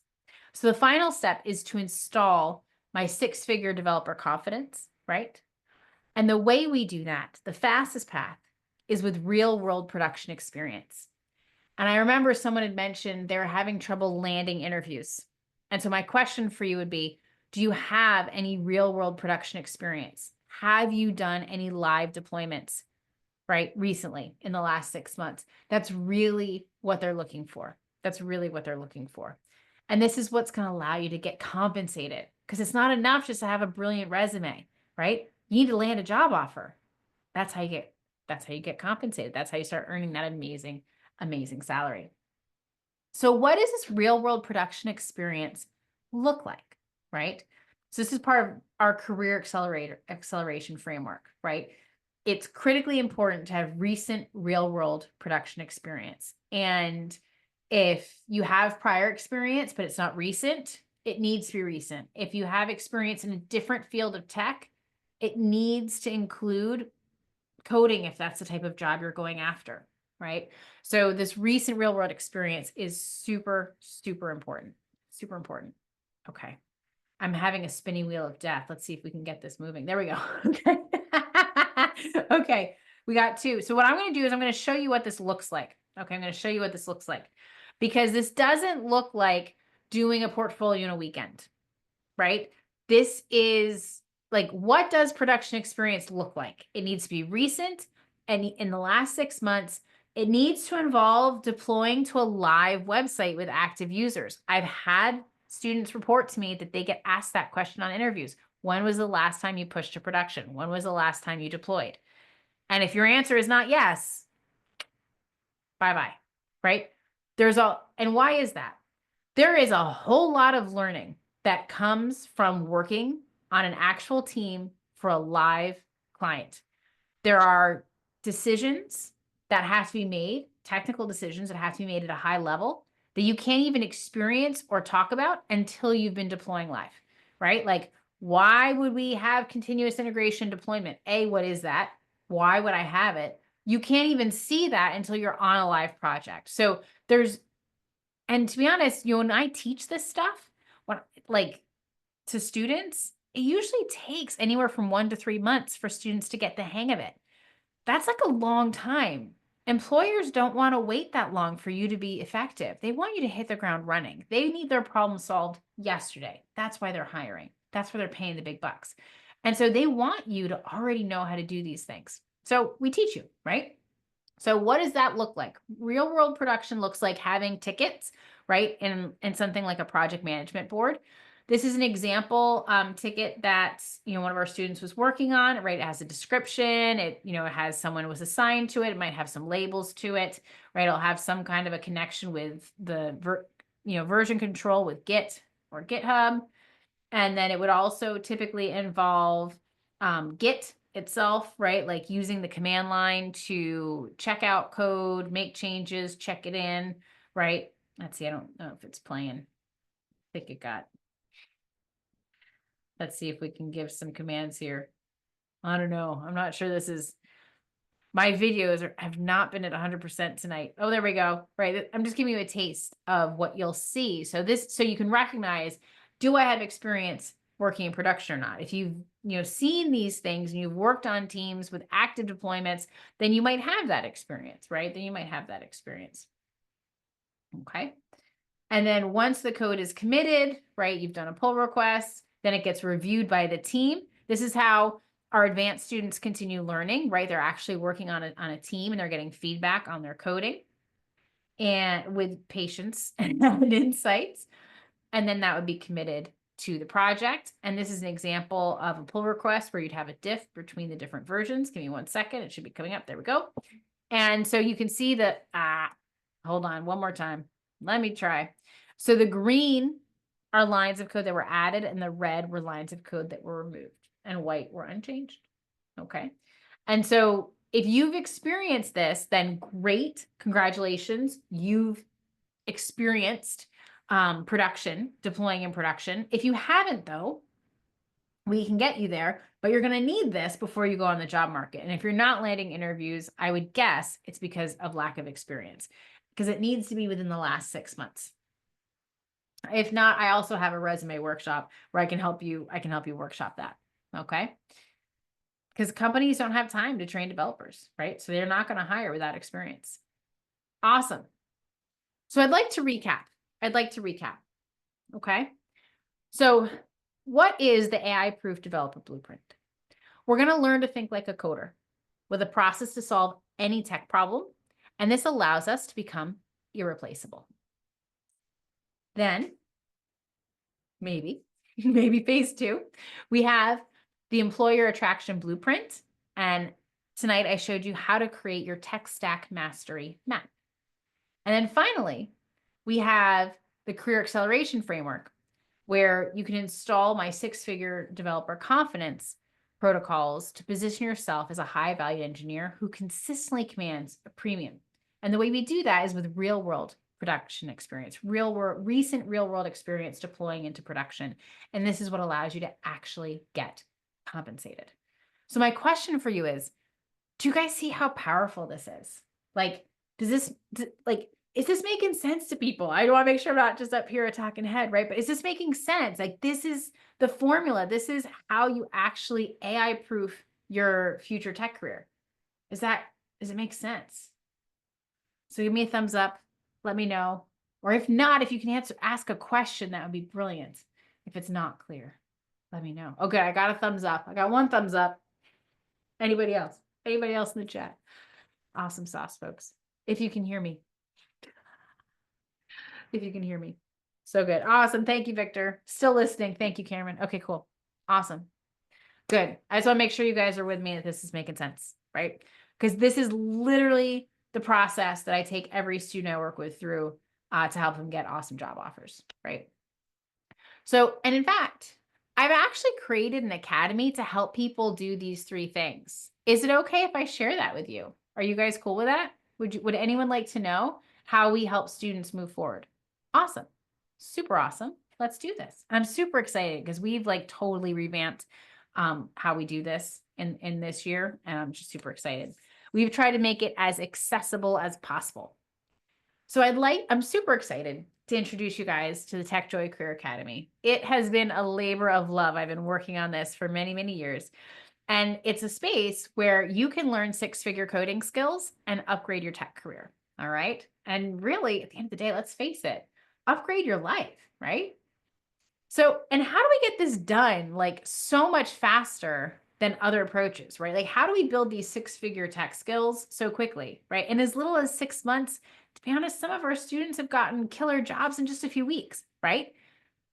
So the final step is to install my 6-figure developer confidence, right? And the way we do that, the fastest path, is with real world production experience. And I remember someone had mentioned they were having trouble landing interviews. And so my question for you would be, do you have any real world production experience? Have you done any live deployments, right, recently in the last 6 months? That's really what they're looking for. That's really what they're looking for. And this is what's going to allow you to get compensated, because it's not enough just to have a brilliant resume, right? You need to land a job offer. That's how you get compensated. That's how you start earning that amazing, amazing salary. So what does this real world production experience look like, right? So this is part of our career acceleration framework, right? It's critically important to have recent real world production experience. And if you have prior experience, but it's not recent, it needs to be recent. If you have experience in a different field of tech, it needs to include coding if that's the type of job you're going after, right? So this recent real world experience is super, super important. Super important. Okay. I'm having a spinning wheel of death. Let's see if we can get this moving. There we go. Okay. Okay. We got 2. So what I'm going to do is I'm going to show you what this looks like. Okay. I'm going to show you what this looks like, because this doesn't look like doing a portfolio in a weekend, right? This is like, what does production experience look like? It needs to be recent. And in the last 6 months, it needs to involve deploying to a live website with active users. I've had students report to me that they get asked that question on interviews. When was the last time you pushed to production? When was the last time you deployed? And if your answer is not yes, bye-bye, right? And why is that? There is a whole lot of learning that comes from working on an actual team for a live client. There are decisions that have to be made, technical decisions that have to be made at a high level that you can't even experience or talk about until you've been deploying live, right? Like, why would we have continuous integration deployment? A, what is that? Why would I have it? You can't even see that until you're on a live project. So and to be honest, when I teach this stuff, like to students, it usually takes anywhere from 1 to 3 months for students to get the hang of it. That's like a long time. Employers don't want to wait that long for you to be effective. They want you to hit the ground running. They need their problem solved yesterday. That's why they're hiring. That's why they're paying the big bucks. And so they want you to already know how to do these things. So we teach you, right? So what does that look like? Real world production looks like having tickets, right? In something like a project management board. This is an example ticket that, one of our students was working on, right? It has a description. It has someone was assigned to it. It might have some labels to it, right? It'll have some kind of a connection with the, version control with Git or GitHub. And then it would also typically involve Git itself, right? Like using the command line to check out code, make changes, check it in, right? Let's see. I don't know if it's playing. I think it got. Let's see if we can give some commands here. I don't know. I'm not sure this is. My videos have not been at 100% tonight. Oh, there we go. Right. I'm just giving you a taste of what you'll see. So you can recognize, do I have experience working in production or not? If you've, seen these things and you've worked on teams with active deployments, then you might have that experience, right? Then you might have that experience. Okay. And then once the code is committed, right, you've done a pull request, then it gets reviewed by the team. This is how our advanced students continue learning, right? They're actually working on a team and they're getting feedback on their coding and with patience and insights. And then that would be committed to the project. And this is an example of a pull request where you'd have a diff between the different versions. Give me 1 second. It should be coming up. There we go. And so you can see that, hold on one more time. Let me try. So the green are lines of code that were added, and the red were lines of code that were removed, and white were unchanged. Okay. And so if you've experienced this, then great. Congratulations. You've experienced production, deploying in production. If you haven't, though, we can get you there, but you're going to need this before you go on the job market. And if you're not landing interviews, I would guess it's because of lack of experience, because it needs to be within the last 6 months. If not, I also have a resume workshop where I can help you workshop that. Okay. Because companies don't have time to train developers, right? So they're not going to hire without experience. Awesome. So I'd like to recap. Okay. So what is the AI-proof developer blueprint? We're going to learn to think like a coder with a process to solve any tech problem. And this allows us to become irreplaceable. Then, maybe phase 2, we have the employer attraction blueprint. And tonight I showed you how to create your tech stack mastery map. And then finally, we have the career acceleration framework, where you can install my 6-figure developer confidence protocols to position yourself as a high-value engineer who consistently commands a premium. And the way we do that is with real-world production experience, recent real-world experience deploying into production. And this is what allows you to actually get compensated. So my question for you is, do you guys see how powerful this is? Like, is this making sense to people? I want to make sure I'm not just up here attacking head, right? But is this making sense? Like, this is the formula. This is how you actually AI-proof your future tech career. Does it make sense? So give me a thumbs up. Let me know. Or if not, if you can ask a question, that would be brilliant. If it's not clear, let me know. Okay, I got a thumbs up. I got 1 thumbs up. Anybody else? Anybody else in the chat? Awesome sauce, folks. If you can hear me. If you can hear me. So good. Awesome. Thank you, Victor. Still listening. Thank you, Cameron. Okay, cool. Awesome. Good. I just want to make sure you guys are with me, that this is making sense, right? Because this is literally the process that I take every student I work with through to help them get awesome job offers, right? So, and in fact, I've actually created an academy to help people do these 3 things. Is it okay if I share that with you? Are you guys cool with that? Would anyone like to know how we help students move forward? Awesome. Super awesome. Let's do this. I'm super excited because we've like totally revamped how we do this in this year. And I'm just super excited. We've tried to make it as accessible as possible. So I'm super excited to introduce you guys to the Tech Joy Career Academy. It has been a labor of love. I've been working on this for many, many years. And it's a space where you can learn 6-figure coding skills and upgrade your tech career. All right. And really, at the end of the day, let's face it, upgrade your life, right? So, and how do we get this done like so much faster than other approaches, right? Like, how do we build these 6-figure tech skills so quickly, right? In as little as 6 months, to be honest, some of our students have gotten killer jobs in just a few weeks, right?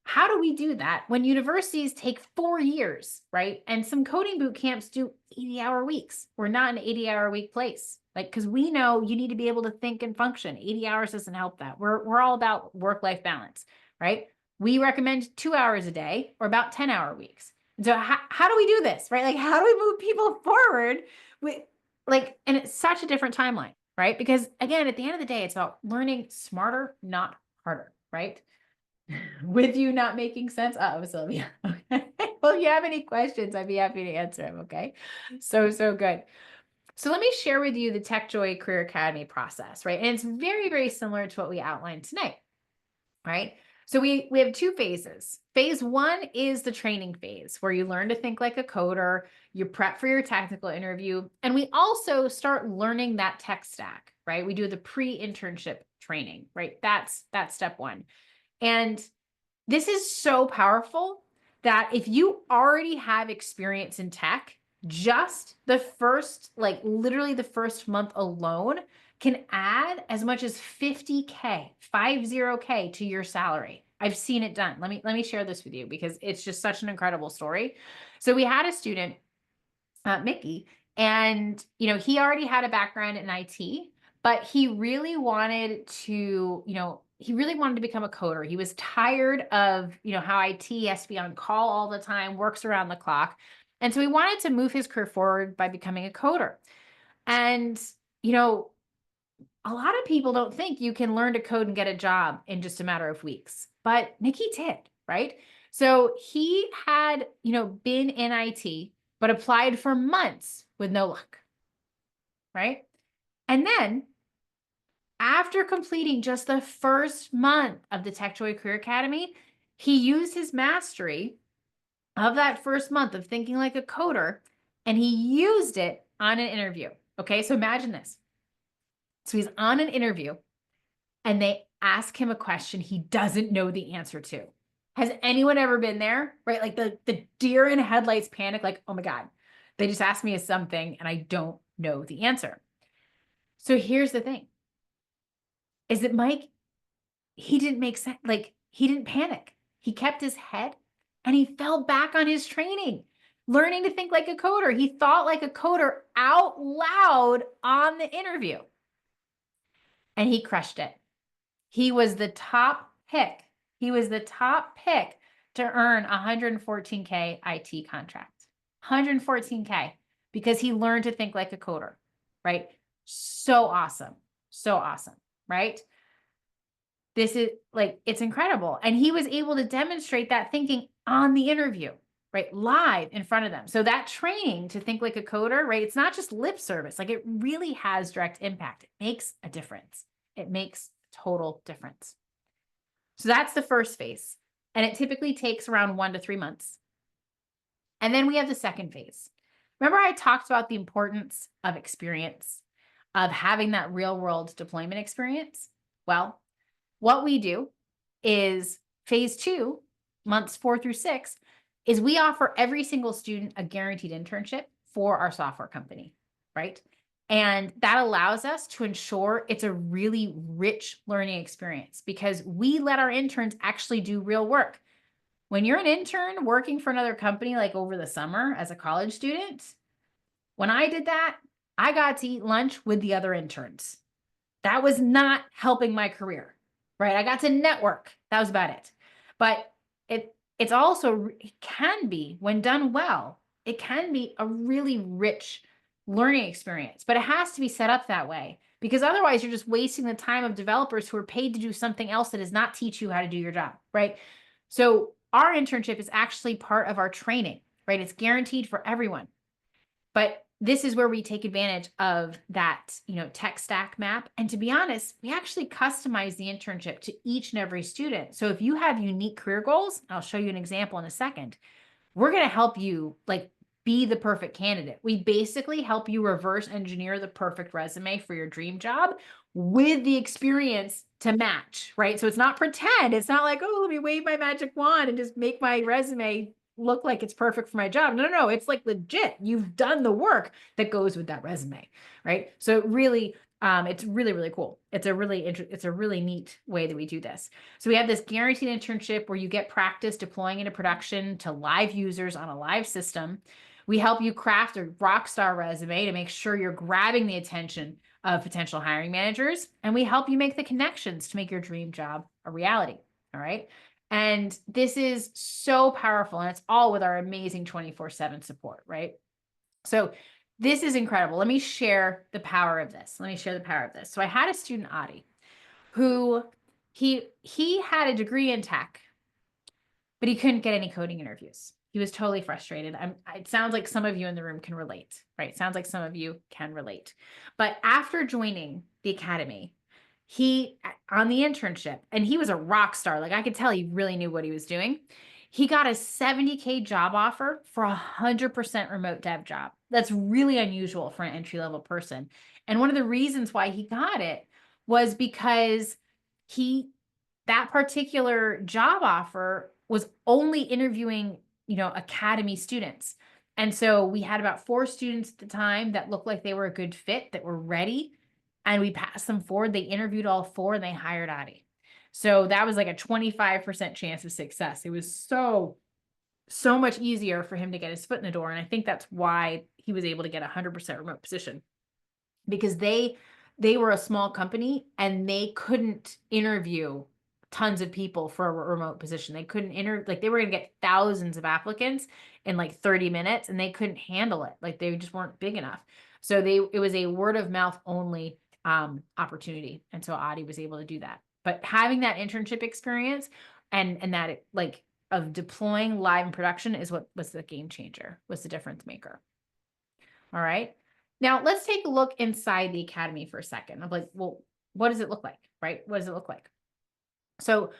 How do we do that when universities take 4 years, right? And some coding boot camps do 80-hour weeks. We're not an 80-hour week place. Like, because we know you need to be able to think and function. 80 hours doesn't help that. We're all about work-life balance, right? We recommend 2 hours a day or about 10-hour weeks. And so how do we do this, right? Like, how do we move people forward with and it's such a different timeline, right? Because again, at the end of the day, it's about learning smarter, not harder, right? With you not making sense. Oh, Sylvia. Okay. Well, if you have any questions, I'd be happy to answer them. Okay. So good. So let me share with you the Tech Joy Career Academy process, right? And it's very, very similar to what we outlined tonight, right? So we have 2 phases. Phase 1 is the training phase where you learn to think like a coder, you prep for your technical interview, and we also start learning that tech stack, right? We do the pre-internship training, right? That's step 1. And this is so powerful that if you already have experience in tech, just the first, literally the first month alone can add as much as 50K, 50K to your salary. I've seen it done. Let me share this with you because it's just such an incredible story. So we had a student, Mickey, and he already had a background in IT, but he really wanted to, he really wanted to become a coder. He was tired of, how IT has to be on call all the time, works around the clock. And so he wanted to move his career forward by becoming a coder. And, you know, a lot of people don't think you can learn to code and get a job in just a matter of weeks, but Nikki did, right? So he had, been in IT, but applied for months with no luck, right? And then after completing just the first month of the Tech Joy Career Academy, he used his mastery of that first month of thinking like a coder, and he used it on an interview. Okay, so imagine this. So he's on an interview and they ask him a question he doesn't know the answer to. Has anyone ever been there? Right? Like the deer in headlights panic, like, oh my God, they just asked me something and I don't know the answer. So here's the thing is that Mike, he didn't make sense. Like he didn't panic. He kept his head and he fell back on his training, learning to think like a coder. He thought like a coder out loud on the interview and he crushed it. He was the top pick. He was the top pick to earn 114K IT contract. 114K because he learned to think like a coder, right? So awesome. So awesome, right? This is like, it's incredible. And he was able to demonstrate that thinking on the interview, right? Live in front of them. So that training to think like a coder, right? It's not just lip service. Like it really has direct impact. It makes a difference. It makes total difference. So that's the first phase. And it typically takes around 1 to 3 months. And then we have the second phase. Remember I talked about the importance of experience, of having that real world deployment experience? Well, what we do is phase 2, months 4 through 6, is we offer every single student a guaranteed internship for our software company, right? And that allows us to ensure it's a really rich learning experience because we let our interns actually do real work. When you're an intern working for another company, like over the summer as a college student, when I did that, I got to eat lunch with the other interns. That was not helping my career, right? I got to network. That was about it. But it's also, it can be, when done well, it can be a really rich learning experience, but it has to be set up that way because otherwise you're just wasting the time of developers who are paid to do something else that does not teach you how to do your job, right? So our internship is actually part of our training, right? It's guaranteed for everyone. But this is where we take advantage of that, tech stack map. And to be honest, we actually customize the internship to each and every student. So if you have unique career goals, I'll show you an example in a second, we're going to help you be the perfect candidate. We basically help you reverse engineer the perfect resume for your dream job with the experience to match, right? So it's not pretend. It's not like, oh, let me wave my magic wand and just make my resume look like it's perfect for my job. No. It's like legit. You've done the work that goes with that resume, right? So really, it's really, really cool. It's a really neat way that we do this. So we have this guaranteed internship where you get practice deploying into production to live users on a live system. We help you craft a rock star resume to make sure you're grabbing the attention of potential hiring managers. And we help you make the connections to make your dream job a reality. All right. And this is so powerful. And it's all with our amazing 24/7 support, right? So this is incredible. Let me share the power of this. So I had a student, Adi, who he had a degree in tech, but he couldn't get any coding interviews. He was totally frustrated. It sounds like some of you in the room can relate, right? It sounds like some of you can relate. But after joining the academy, he, on the internship, and he was a rock star. Like I could tell he really knew what he was doing. He got a 70K job offer for 100% remote dev job. That's really unusual for an entry-level person. And one of the reasons why he got it was because that particular job offer was only interviewing, academy students. And so we had about 4 students at the time that looked like they were a good fit, that were ready. And we passed them forward. They interviewed all 4 and they hired Adi. So that was like a 25% chance of success. It was so much easier for him to get his foot in the door. And I think that's why he was able to get a 100% remote position, because they were a small company and they couldn't interview tons of people for a remote position. They couldn't like they were going to get thousands of applicants in like 30 minutes and they couldn't handle it. Like they just weren't big enough. So it was a word of mouth only opportunity. And so Adi was able to do that. But having that internship experience and that like of deploying live in production is what was the game changer, was the difference maker. All right. Now let's take a look inside the academy for a second. I'm like, well, what does it look like? Right? What does it look like? So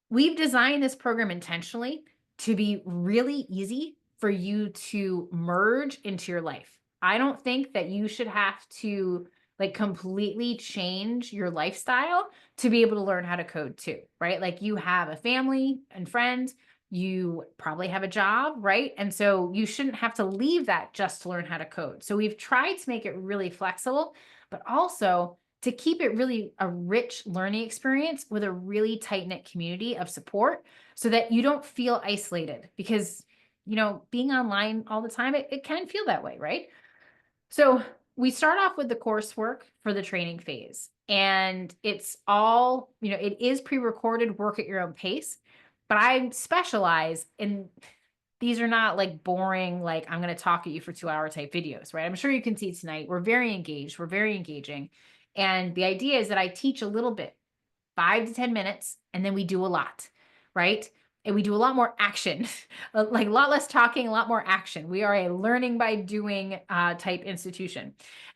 we've designed this program intentionally to be really easy for you to merge into your life. I don't think that you should have to like completely change your lifestyle to be able to learn how to code too, right? Like you have a family and friends, you probably have a job, right? And so you shouldn't have to leave that just to learn how to code. So we've tried to make it really flexible, but also to keep it really a rich learning experience with a really tight-knit community of support so that you don't feel isolated because, being online all the time, it can feel that way, right? So we start off with the coursework for the training phase, and it's all, it is pre-recorded, work at your own pace, but I specialize in, these are not like boring, like I'm going to talk at you for 2 hour type videos, right? I'm sure you can see tonight, we're very engaged, we're very engaging. And the idea is that I teach a little bit, 5 to 10 minutes, and then we do a lot, right? And we do a lot more action, like a lot less talking, a lot more action. We are a learning by doing type institution.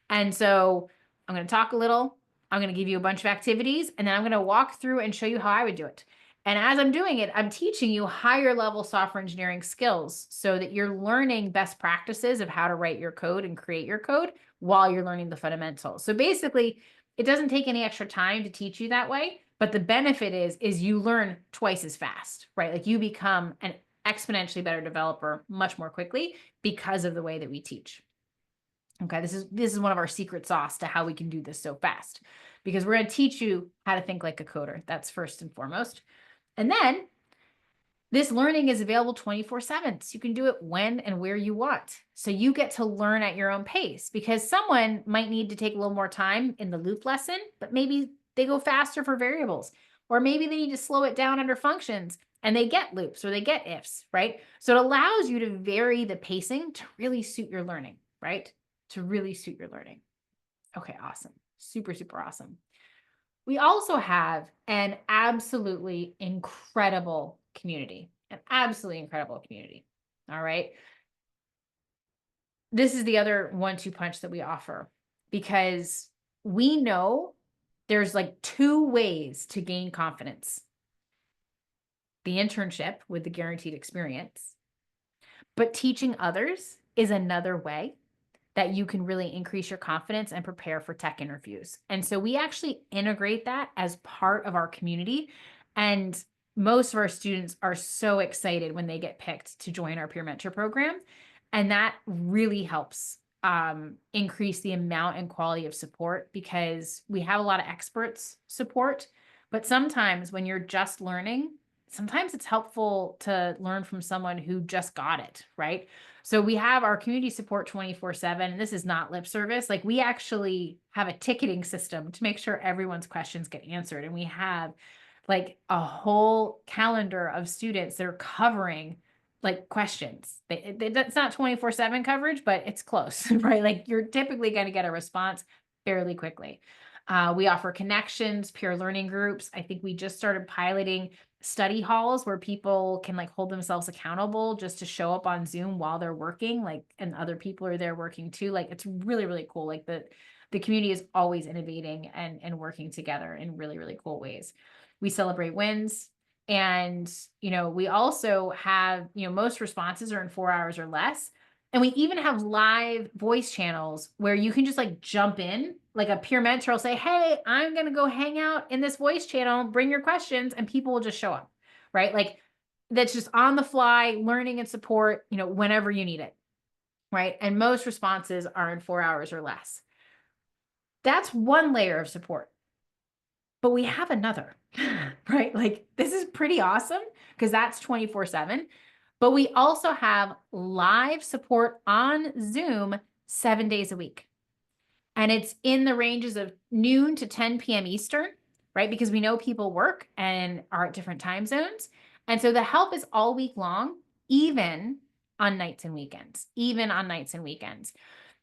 And so I'm going to talk a little, I'm going to give you a bunch of activities, and then I'm going to walk through and show you how I would do it. And as I'm doing it, I'm teaching you higher level software engineering skills so that you're learning best practices of how to write your code and create your code while you're learning the fundamentals. So basically, it doesn't take any extra time to teach you that way, but the benefit is you learn twice as fast, right? Like you become an exponentially better developer much more quickly because of the way that we teach. Okay, this is one of our secret sauce to how we can do this so fast, because we're going to teach you how to think like a coder. That's first and foremost. And then this learning is available 24/7. So you can do it when and where you want. So you get to learn at your own pace, because someone might need to take a little more time in the loop lesson, but maybe they go faster for variables, or maybe they need to slow it down under functions and they get loops or they get ifs, right? So it allows you to vary the pacing to really suit your learning, right? To really suit your learning. Okay, awesome. Super, super awesome. We also have an absolutely incredible community, an absolutely incredible community. All right. This is the other 1-2 punch that we offer, because we know there's like 2 ways to gain confidence. The internship with the guaranteed experience, but teaching others is another way that you can really increase your confidence and prepare for tech interviews. And so we actually integrate that as part of our community. And most of our students are so excited when they get picked to join our peer mentor program. And that really helps increase the amount and quality of support, because we have a lot of experts support. But sometimes when you're just learning, sometimes it's helpful to learn from someone who just got it, right? So we have our community support 24/7, and this is not lip service. Like we actually have a ticketing system to make sure everyone's questions get answered. And we have like a whole calendar of students that are covering like questions. That's not 24/7 coverage, but it's close, right? Like you're typically going to get a response fairly quickly. We offer connections, peer learning groups. I think we just started piloting study halls where people can like hold themselves accountable just to show up on Zoom while they're working, like, and other people are there working too. Like it's really, really cool. Like the community is always innovating and working together in really, really cool ways. We celebrate wins. And, we also have, most responses are in 4 hours or less. And we even have live voice channels where you can just like jump in, like a peer mentor will say, hey, I'm going to go hang out in this voice channel, bring your questions, and people will just show up, right? Like that's just on the fly learning and support, whenever you need it, right? And most responses are in 4 hours or less. That's one layer of support. But we have another, right? Like this is pretty awesome because that's 24/7. But we also have live support on Zoom 7 days a week. And it's in the ranges of noon to 10 p.m. Eastern. right? Because we know people work and are at different time zones. And so the help is all week long, even on nights and weekends, even on nights and weekends.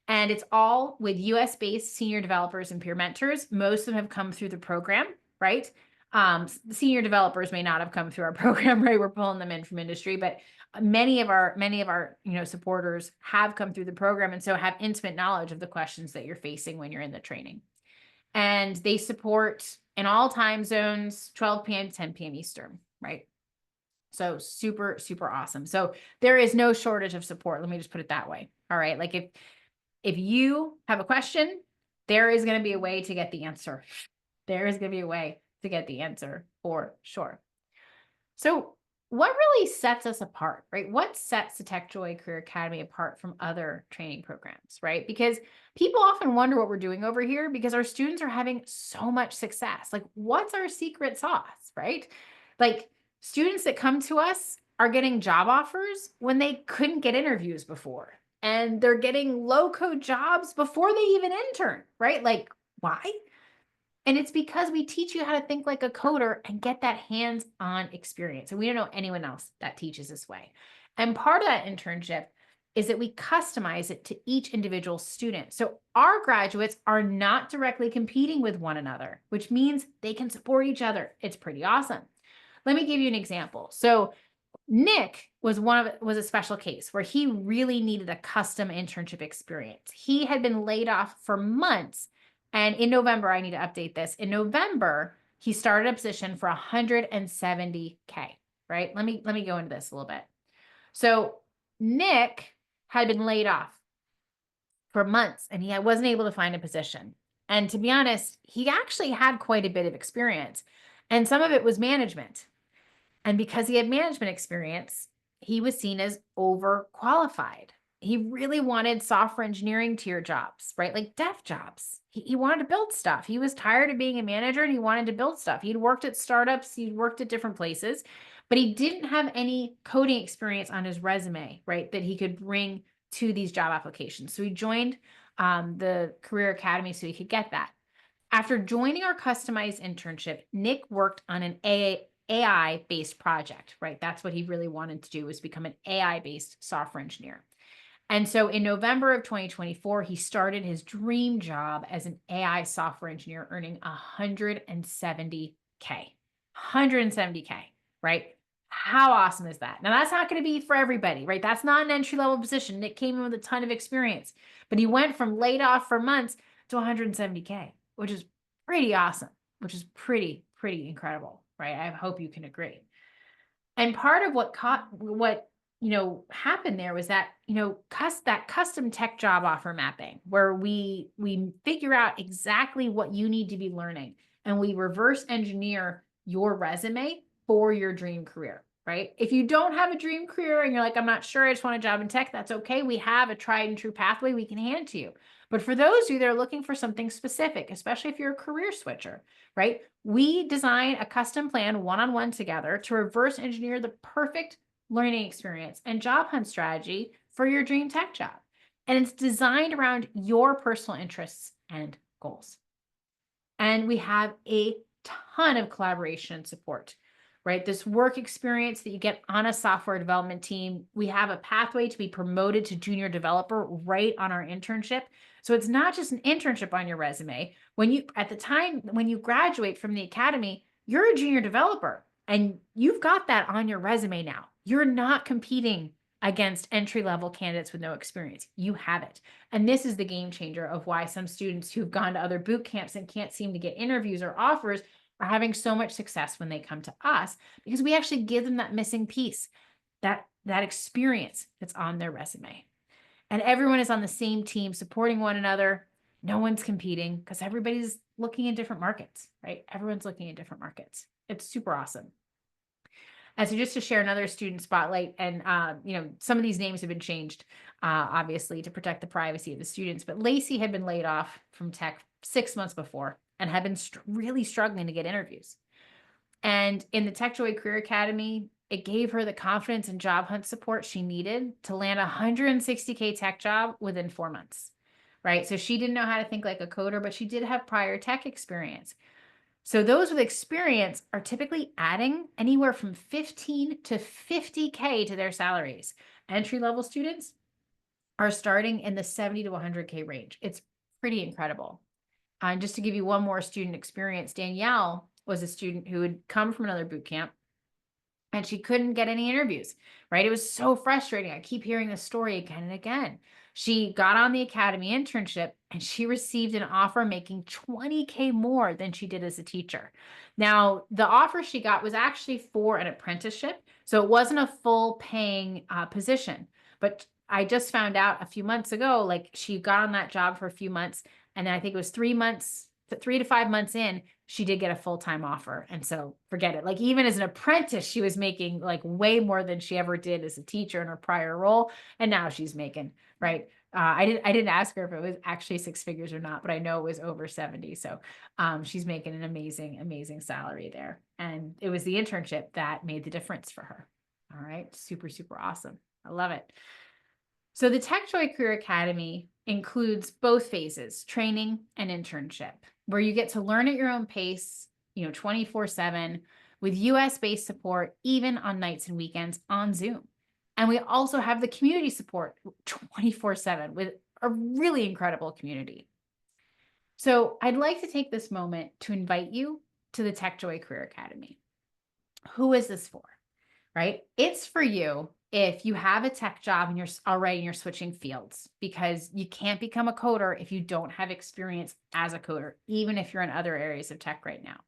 And it's all with US based senior developers and peer mentors. Most of them have come through the program, right? The senior developers may not have come through our program, right? We're pulling them in from industry, but many of our supporters have come through the program and so have intimate knowledge of the questions that you're facing when you're in the training. And they support in all time zones, 12 p.m. to 10 p.m. Eastern, right? So super, super awesome. So there is no shortage of support. Let me just put it that way. All right. Like if you have a question, there is going to be a way to get the answer. There is going to be a way to get the answer for sure. So what really sets us apart, right? What sets the Tech Joy Career Academy apart from other training programs, right? Because people often wonder what we're doing over here because our students are having so much success. Like, what's our secret sauce, right? Like, students that come to us are getting job offers when they couldn't get interviews before, and they're getting low-code jobs before they even intern, right? Like, why? And it's because we teach you how to think like a coder and get that hands-on experience. And we don't know anyone else that teaches this way. And part of that internship is that we customize it to each individual student. So our graduates are not directly competing with one another, which means they can support each other. It's pretty awesome. Let me give you an example. So Nick was a special case where he really needed a custom internship experience. He had been laid off for months. And in November, I need to update this. In November, he started a position for 170K, right? Let me go into this a little bit. So Nick had been laid off for months and he wasn't able to find a position. And to be honest, he actually had quite a bit of experience, and some of it was management. And because he had management experience, he was seen as overqualified. He really wanted software engineering tier jobs, right? Like dev jobs. He wanted to build stuff. He was tired of being a manager and he wanted to build stuff. He'd worked at startups, he'd worked at different places, but he didn't have any coding experience on his resume, right? That he could bring to these job applications. So he joined the Career Academy so he could get that. After joining our customized internship, Nick worked on an AI-based project, right? That's what he really wanted to do, was become an AI-based software engineer. And so in November of 2024, he started his dream job as an AI software engineer, earning 170K. 170K, right? How awesome is that? Now, that's not going to be for everybody, right? That's not an entry-level position. Nick came in with a ton of experience, but he went from laid off for months to 170K, which is pretty awesome, which is pretty incredible, right? I hope you can agree. And part of what happened there was that, that custom tech job offer mapping, where we figure out exactly what you need to be learning, and we reverse engineer your resume for your dream career, right? If you don't have a dream career and you're like, I'm not sure, I just want a job in tech, that's okay. We have a tried and true pathway we can hand to you. But for those of you that are looking for something specific, especially if you're a career switcher, right? We design a custom plan one-on-one together to reverse engineer the perfect learning experience and job hunt strategy for your dream tech job. And it's designed around your personal interests and goals. And we have a ton of collaboration and support, right? This work experience that you get on a software development team. We have a pathway to be promoted to junior developer right on our internship. So it's not just an internship on your resume. At the time when you graduate from the academy, you're a junior developer and you've got that on your resume now. You're not competing against entry-level candidates with no experience. You have it. And this is the game changer of why some students who've gone to other boot camps and can't seem to get interviews or offers are having so much success when they come to us, because we actually give them that missing piece, that experience that's on their resume. And everyone is on the same team, supporting one another. No one's competing because everybody's looking in different markets, right? Everyone's looking in different markets. It's super awesome. And so just to share another student spotlight, and some of these names have been changed, obviously, to protect the privacy of the students. But Lacey had been laid off from tech 6 months before and had been really struggling to get interviews. And in the Tech Joy Career Academy, it gave her the confidence and job hunt support she needed to land a 160K tech job within 4 months, right? So she didn't know how to think like a coder, but she did have prior tech experience. So those with experience are typically adding anywhere from 15 to 50K to their salaries. Entry-level students are starting in the 70 to 100K range. It's pretty incredible. And just to give you one more student experience, Danielle was a student who had come from another boot camp and she couldn't get any interviews, right? It was so frustrating. I keep hearing this story again and again. She got on the academy internship and she received an offer making 20K more than she did as a teacher. Now, the offer she got was actually for an apprenticeship. So it wasn't a full paying position. But I just found out a few months ago, like she got on that job for a few months. And then I think it was 3 months, 3 to 5 months in, she did get a full-time offer. And so forget it. Like even as an apprentice, she was making like way more than she ever did as a teacher in her prior role. And now she's making, right? I didn't ask her if it was actually 6 figures or not, but I know it was over 70. So she's making an amazing salary there. And it was the internship that made the difference for her. All right. Super awesome. I love it. So the Tech Joy Career Academy includes both phases, training and internship, where you get to learn at your own pace, 24/7 with US-based support, even on nights and weekends on Zoom. And we also have the community support 24/7 with a really incredible community. So I'd like to take this moment to invite you to the Tech Joy Career Academy. Who is this for? Right? It's for you if you have a tech job and you're switching fields, because you can't become a coder if you don't have experience as a coder, even if you're in other areas of tech right now.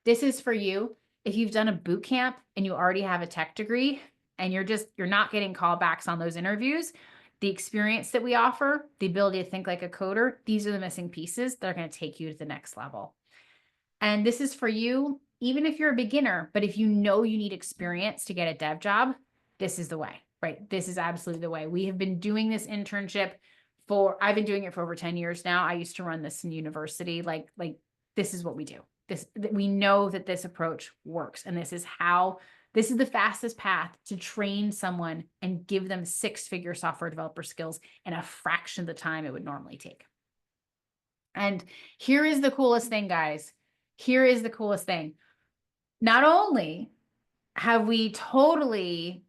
This is for you if you've done a boot camp and you already have a tech degree and you're not getting callbacks on those interviews. The experience that we offer, the ability to think like a coder, these are the missing pieces that are going to take you to the next level. And this is for you, even if you're a beginner, but if you know you need experience to get a dev job, this is the way, right? This is absolutely the way. We have been doing this internship I've been doing it for over 10 years now. I used to run this in university. Like this is what we do. We know that this approach works. And this is the fastest path to train someone and give them 6-figure software developer skills in a fraction of the time it would normally take. And here is the coolest thing, guys. Here is the coolest thing. Not only have we totally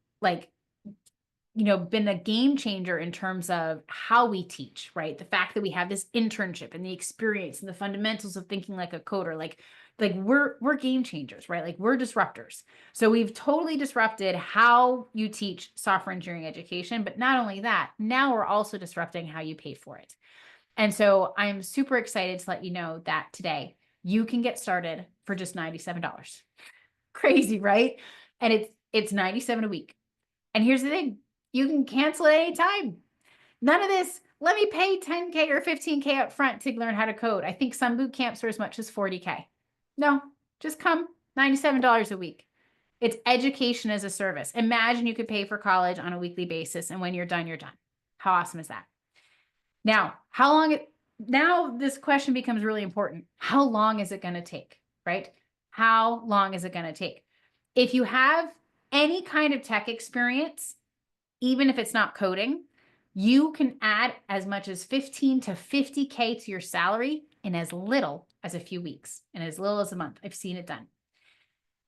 been a game changer in terms of how we teach, right? The fact that we have this internship and the experience and the fundamentals of thinking like a coder, like we're game changers, right? Like we're disruptors. So we've totally disrupted how you teach software engineering education, but not only that, now we're also disrupting how you pay for it. And so I'm super excited to let you know that today you can get started for just $97. Crazy, right? And it's $97 a week. And here's the thing, you can cancel at any time. None of this, let me pay 10K or 15K up front to learn how to code. I think some boot camps are as much as 40K. No, just come, $97 a week. It's education as a service. Imagine you could pay for college on a weekly basis, and when you're done, you're done. How awesome is that? Now, now this question becomes really important. How long is it going to take, right? How long is it going to take? If you have any kind of tech experience, even if it's not coding, you can add as much as 15 to 50K to your salary in as little as a few weeks and as little as a month. I've seen it done.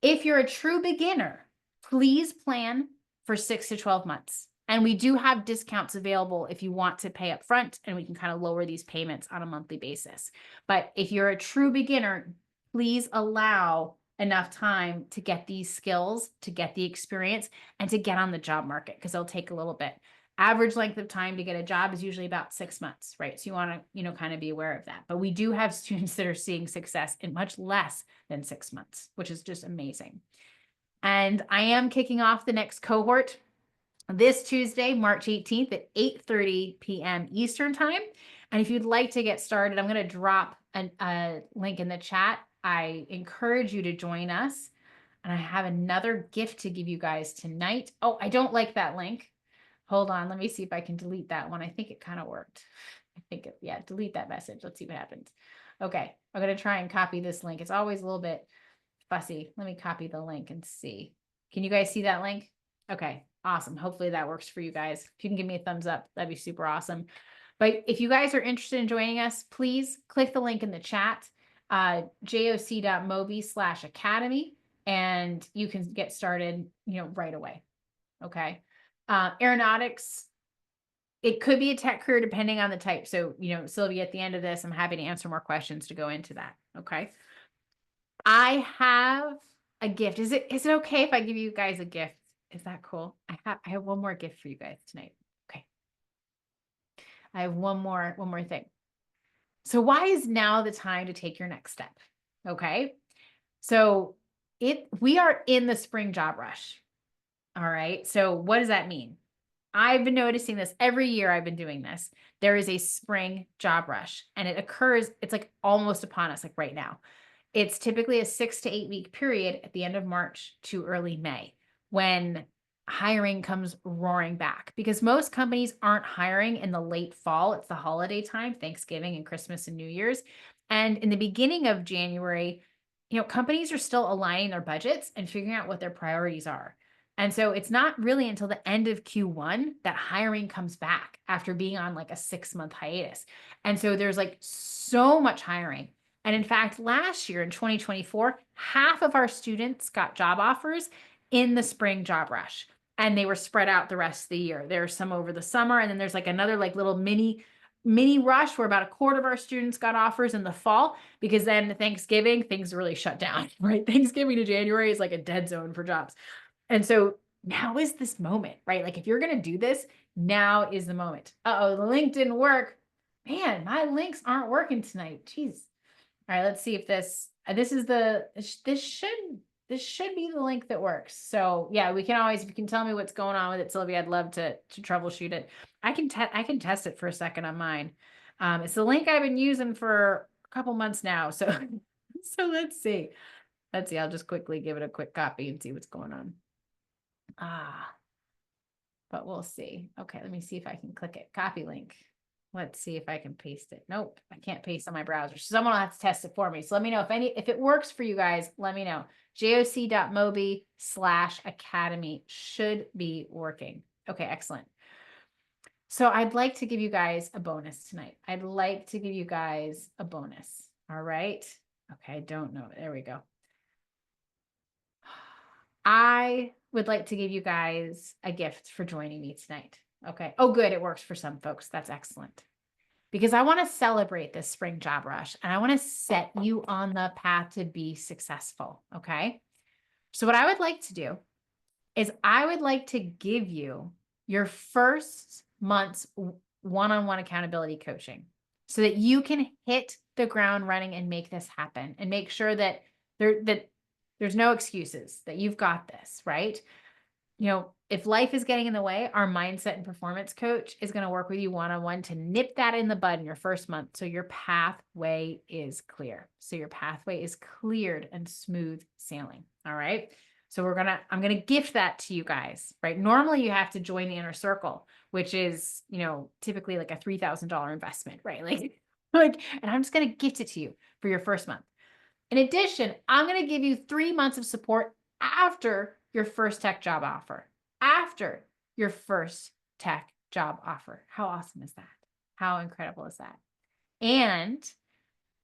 If you're a true beginner, please plan for 6 to 12 months. And we do have discounts available if you want to pay up front, and we can kind of lower these payments on a monthly basis. But if you're a true beginner, please allow enough time to get these skills, to get the experience, and to get on the job market, because it'll take a little bit. Average length of time to get a job is usually about 6 months, right? So you want to, kind of be aware of that. But we do have students that are seeing success in much less than 6 months, which is just amazing. And I am kicking off the next cohort this Tuesday, March 18th at 8:30 p.m. Eastern time. And if you'd like to get started, I'm going to drop a link in the chat. I encourage you to join us. And I have another gift to give you guys tonight. Oh, I don't like that link. Hold on. Let me see if I can delete that one. I think it kind of worked. Delete that message. Let's see what happens. Okay. I'm going to try and copy this link. It's always a little bit fussy. Let me copy the link and see. Can you guys see that link? Okay. Awesome. Hopefully that works for you guys. If you can give me a thumbs up, that'd be super awesome. But if you guys are interested in joining us, please click the link in the chat. joc.mobi/academy, and you can get started, right away. Okay. Aeronautics, it could be a tech career depending on the type. So, Sylvia, at the end of this, I'm happy to answer more questions to go into that. Okay. I have a gift. Is it okay if I give you guys a gift? Is that cool? I have one more gift for you guys tonight. Okay. I have one more thing. So why is now the time to take your next step? Okay. So we are in the spring job rush. All right. So what does that mean? I've been noticing this every year I've been doing this. There is a spring job rush, and it occurs, it's like almost upon us, like right now. It's typically a 6 to 8 week period at the end of March to early May when hiring comes roaring back, because most companies aren't hiring in the late fall. It's the holiday time, Thanksgiving and Christmas and New Year's. And in the beginning of January, companies are still aligning their budgets and figuring out what their priorities are. And so it's not really until the end of Q1 that hiring comes back after being on like a 6-month hiatus. And so there's like so much hiring. And in fact, last year in 2024, half of our students got job offers in the spring job rush, and they were spread out the rest of the year. There's some over the summer, and then there's like another like little mini rush where about a quarter of our students got offers in the fall, because then Thanksgiving, things really shut down, right? Thanksgiving to January is like a dead zone for jobs. And so now is this moment, right? Like if you're going to do this, now is the moment. Uh-oh, the link didn't work. Man, my links aren't working tonight. Jeez. All right, let's see if this should be the link that works. So yeah, we can always, if you can tell me what's going on with it, Sylvia, I'd love to troubleshoot it. I can test it for a second on mine. It's the link I've been using for a couple months now. So so let's see. I'll just quickly give it a quick copy and see what's going on. But we'll see. Okay, let me see if I can click it. Copy link. Let's see if I can paste it. Nope, I can't paste on my browser. Someone will have to test it for me. So let me know if it works for you guys, let me know. joc.mobi/academy should be working. Okay, excellent. So I'd like to give you guys a bonus tonight. All right. Okay, I don't know. There we go. I would like to give you guys a gift for joining me tonight. Okay. Oh, good. It works for some folks. That's excellent. Because I want to celebrate this spring job rush, and I want to set you on the path to be successful. Okay. So what I would like to do is I would like to give you your first month's one-on-one accountability coaching so that you can hit the ground running and make this happen, and make sure that there's no excuses, that you've got this, right? If life is getting in the way, our mindset and performance coach is going to work with you one-on-one to nip that in the bud in your first month. So your pathway is clear. So your pathway is cleared and smooth sailing. All right. So I'm going to gift that to you guys, right? Normally you have to join the inner circle, which is, typically like a $3,000 investment, right? And I'm just going to gift it to you for your first month. In addition, I'm going to give you 3 months of support after your first tech job offer. After your first tech job offer. How awesome is that? How incredible is that? And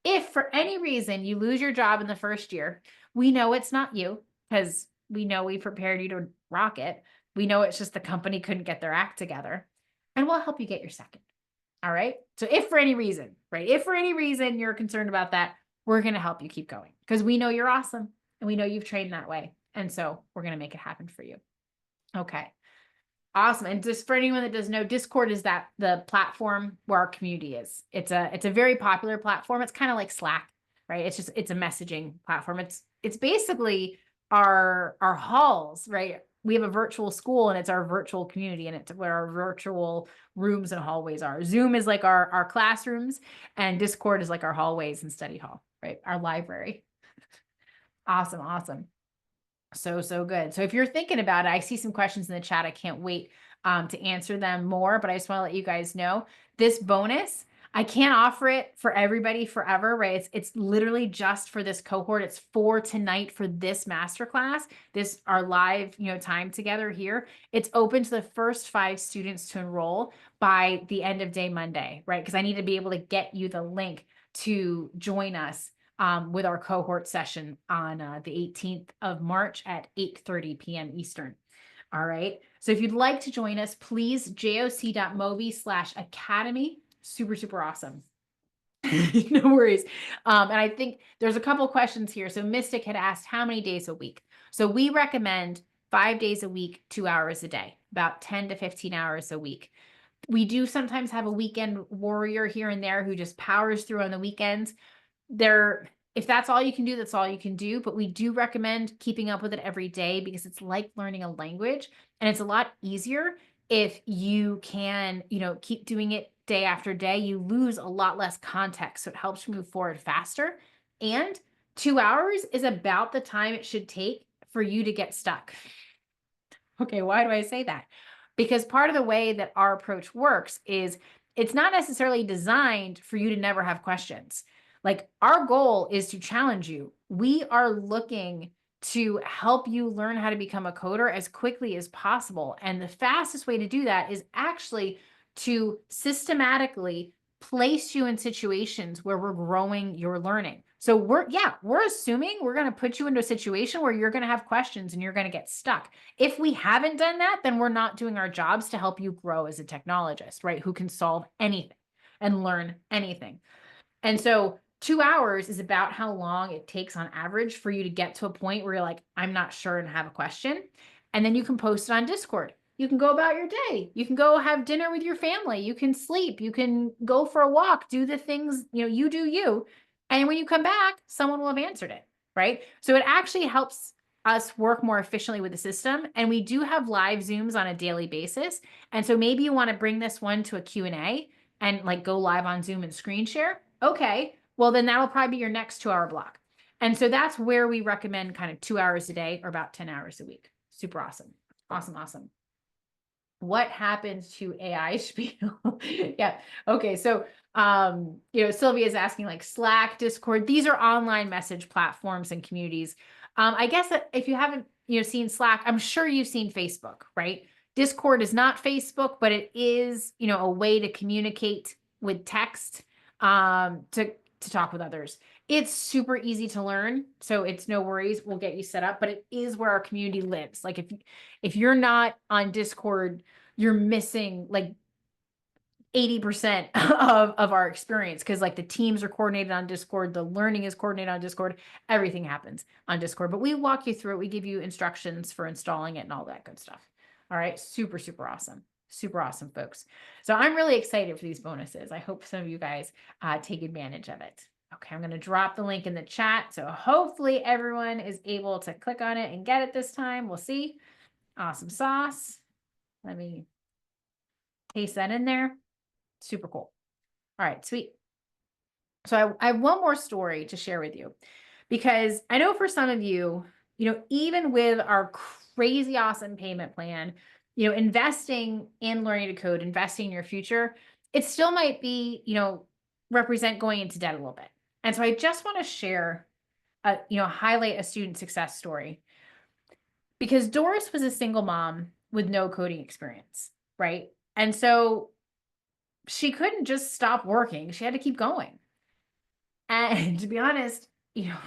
if for any reason you lose your job in the first year, we know it's not you, because we know we prepared you to rock it. We know it's just the company couldn't get their act together, and we'll help you get your second. All right. So if for any reason, right? If for any reason you're concerned about that, we're going to help you keep going, because we know you're awesome and we know you've trained that way. And so we're going to make it happen for you. Okay. Awesome. And just for anyone that doesn't know, Discord is the platform where our community is. It's a very popular platform. It's kind of like Slack, right? It's a messaging platform. It's basically our halls, right? We have a virtual school, and it's our virtual community, and it's where our virtual rooms and hallways are. Zoom is like our classrooms, and Discord is like our hallways and study hall, right? Our library. Awesome. Awesome. So good. So if you're thinking about it, I see some questions in the chat. I can't wait to answer them more, but I just want to let you guys know this bonus, I can't offer it for everybody forever, right? It's literally just for this cohort. It's for tonight, for this masterclass, our live, time together here. It's open to the first 5 students to enroll by the end of day Monday, right? Because I need to be able to get you the link to join us with our cohort session on the 18th of March at 8:30 p.m. Eastern. All right. So if you'd like to join us, please joc.mobi/academy. Super, super awesome. No worries. And I think there's a couple questions here. So Mystic had asked how many days a week. So we recommend 5 days a week, 2 hours a day, about 10 to 15 hours a week. We do sometimes have a weekend warrior here and there who just powers through on the weekends. If that's all you can do, that's all you can do. But we do recommend keeping up with it every day because it's like learning a language, and it's a lot easier if you can, keep doing it day after day. You lose a lot less context, so it helps you move forward faster. And 2 hours is about the time it should take for you to get stuck. Okay, why do I say that? Because part of the way that our approach works is it's not necessarily designed for you to never have questions. Like, our goal is to challenge you. We are looking to help you learn how to become a coder as quickly as possible. And the fastest way to do that is actually to systematically place you in situations where we're growing your learning. So we're assuming we're going to put you into a situation where you're going to have questions and you're going to get stuck. If we haven't done that, then we're not doing our jobs to help you grow as a technologist, right? Who can solve anything and learn anything. And so 2 hours is about how long it takes on average for you to get to a point where you're like, I'm not sure and have a question. And then you can post it on Discord. You can go about your day. You can go have dinner with your family. You can sleep. You can go for a walk, do the things, you do you. And when you come back, someone will have answered it, right? So it actually helps us work more efficiently with the system. And we do have live Zooms on a daily basis. And so maybe you want to bring this one to a Q&A and like go live on Zoom and screen share. Okay, well then that'll probably be your next 2-hour block. And so that's where we recommend kind of 2 hours a day or about 10 hours a week. Super awesome. Awesome, awesome. What happens to AI spiel? Yeah. Okay. So, Sylvia is asking like Slack, Discord, these are online message platforms and communities. I guess that if you haven't, seen Slack, I'm sure you've seen Facebook, right? Discord is not Facebook, but it is, a way to communicate with text, to talk with others. It's super easy to learn, so it's no worries. We'll get you set up, but it is where our community lives. Like if you're not on Discord, you're missing like 80% of our experience, because like the teams are coordinated on Discord, the learning is coordinated on Discord, everything happens on Discord. But we walk you through it. We give you instructions for installing it and all that good stuff. All right, super, super awesome. Super awesome, folks. So I'm really excited for these bonuses. I hope some of you guys take advantage of it. Okay, I'm going to drop the link in the chat. So hopefully everyone is able to click on it and get it this time. We'll see. Awesome sauce. Let me paste that in there. Super cool. All right, sweet. So I have one more story to share with you, because I know for some of you, even with our crazy awesome payment plan, investing in learning to code, investing in your future, it still might be, represent going into debt a little bit. And so I just want to share, highlight a student success story, because Doris was a single mom with no coding experience, right? And so she couldn't just stop working. She had to keep going. And to be honest,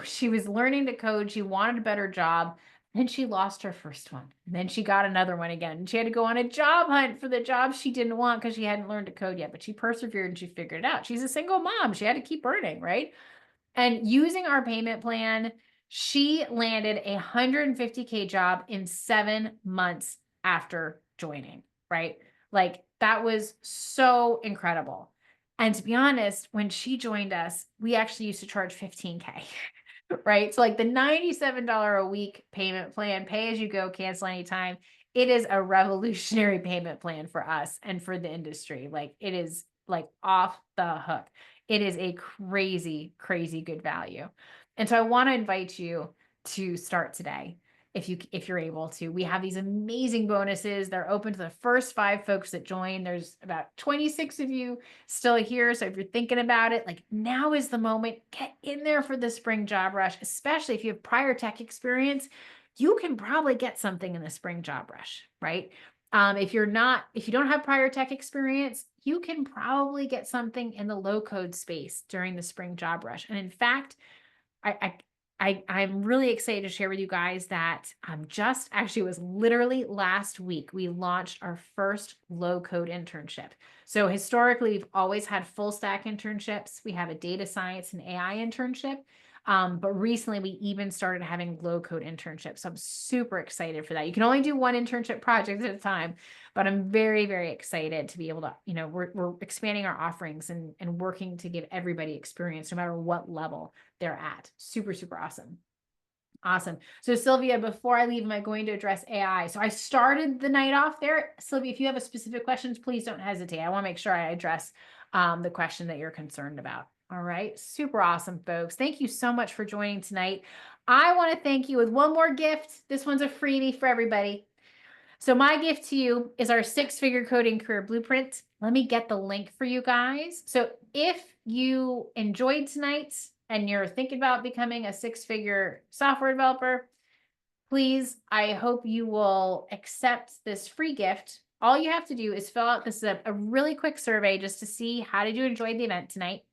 she was learning to code. She wanted a better job. Then she lost her first one. And then she got another one again. And she had to go on a job hunt for the job she didn't want because she hadn't learned to code yet. But she persevered and she figured it out. She's a single mom. She had to keep earning, right? And using our payment plan, she landed a 150K job in 7 months after joining, right? Like, that was so incredible. And to be honest, when she joined us, we actually used to charge 15K, right? So like the $97 a week payment plan, pay as you go, cancel anytime. It is a revolutionary payment plan for us and for the industry. Like, it is like off the hook. It is a crazy, crazy good value. And so I want to invite you to start today. If you're able to. We have these amazing bonuses. They're open to the first 5 folks that join. There's about 26 of you still here. So if you're thinking about it, like, now is the moment. Get in there for the spring job rush, especially if you have prior tech experience. You can probably get something in the spring job rush, right? If you don't have prior tech experience, you can probably get something in the low code space during the spring job rush. And in fact, I'm really excited to share with you guys that just actually it was literally last week we launched our first low code internship. So historically, we've always had full stack internships. We have a data science and AI internship. But recently we even started having low code internships. So I'm super excited for that. You can only do one internship project at a time, but I'm very, very excited to be able to, we're expanding our offerings and working to give everybody experience no matter what level they're at. Super, super awesome. Awesome. So Sylvia, before I leave, am I going to address AI? So I started the night off there. Sylvia, if you have a specific questions, please don't hesitate. I want to make sure I address the question that you're concerned about. All right. Super awesome, folks. Thank you so much for joining tonight. I want to thank you with one more gift. This one's a freebie for everybody. So my gift to you is our 6-figure coding career blueprint. Let me get the link for you guys. So if you enjoyed tonight and you're thinking about becoming a 6-figure software developer, please, I hope you will accept this free gift. All you have to do is fill out, this is a really quick survey just to see how did you enjoy the event tonight.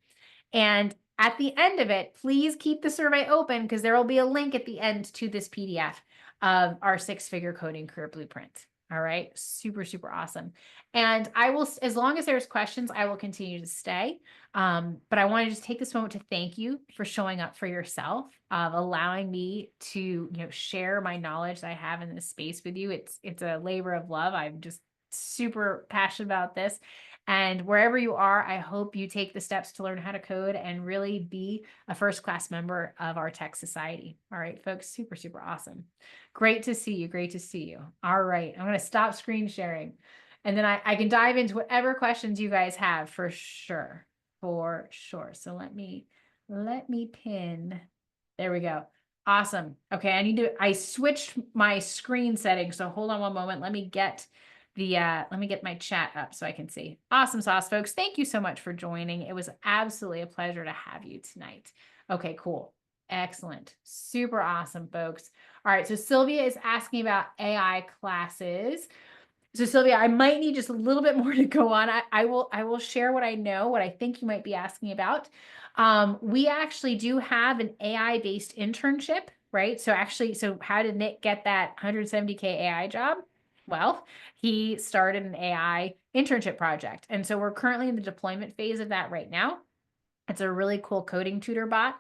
And at the end of it, please keep the survey open because there will be a link at the end to this PDF of our 6-figure coding career blueprint. All right. Super, super awesome. And I will, as long as there's questions, I will continue to stay. But I want to just take this moment to thank you for showing up for yourself, allowing me to, share my knowledge that I have in this space with you. It's a labor of love. I'm just super passionate about this. And wherever you are, I hope you take the steps to learn how to code and really be a first-class member of our tech society. All right, folks, super, super awesome. Great to see you. Great to see you. All right, I'm going to stop screen sharing. And then I can dive into whatever questions you guys have for sure. For sure. So let me pin. There we go. Awesome. Okay, I switched my screen settings. So hold on one moment. Let me get my chat up so I can see. Awesome sauce, folks. Thank you so much for joining. It was absolutely a pleasure to have you tonight. Okay, cool. Excellent. Super awesome, folks. All right. So Sylvia is asking about AI classes. So Sylvia, I might need just a little bit more to go on. I will share what I know, what I think you might be asking about. We actually do have an AI-based internship, right? So how did Nick get that 170K AI job? Well, he started an AI internship project. And so we're currently in the deployment phase of that right now. It's a really cool coding tutor bot.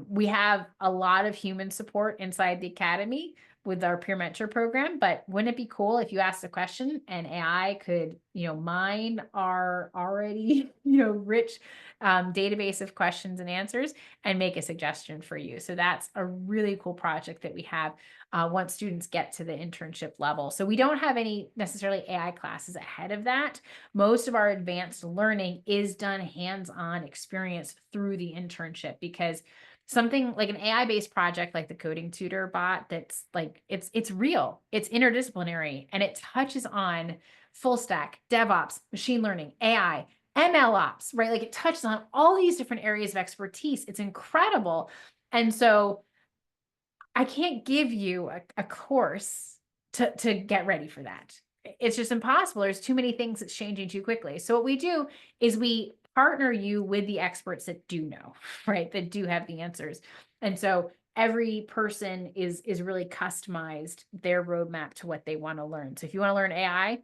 We have a lot of human support inside the academy with our peer mentor program, but wouldn't it be cool if you asked a question and AI could, mine our already, rich database of questions and answers and make a suggestion for you. So that's a really cool project that we have once students get to the internship level. So we don't have any necessarily AI classes ahead of that. Most of our advanced learning is done hands-on experience through the internship because something like an AI-based project like the coding tutor bot that's like it's real, it's interdisciplinary, and it touches on full stack, DevOps, machine learning, AI, ML ops, right? Like it touches on all these different areas of expertise. It's incredible. And so I can't give you a course to get ready for that. It's just impossible. There's too many things that's changing too quickly. So what we do is we partner you with the experts that do know, right? That do have the answers. And so every person is really customized their roadmap to what they want to learn. So if you want to learn AI,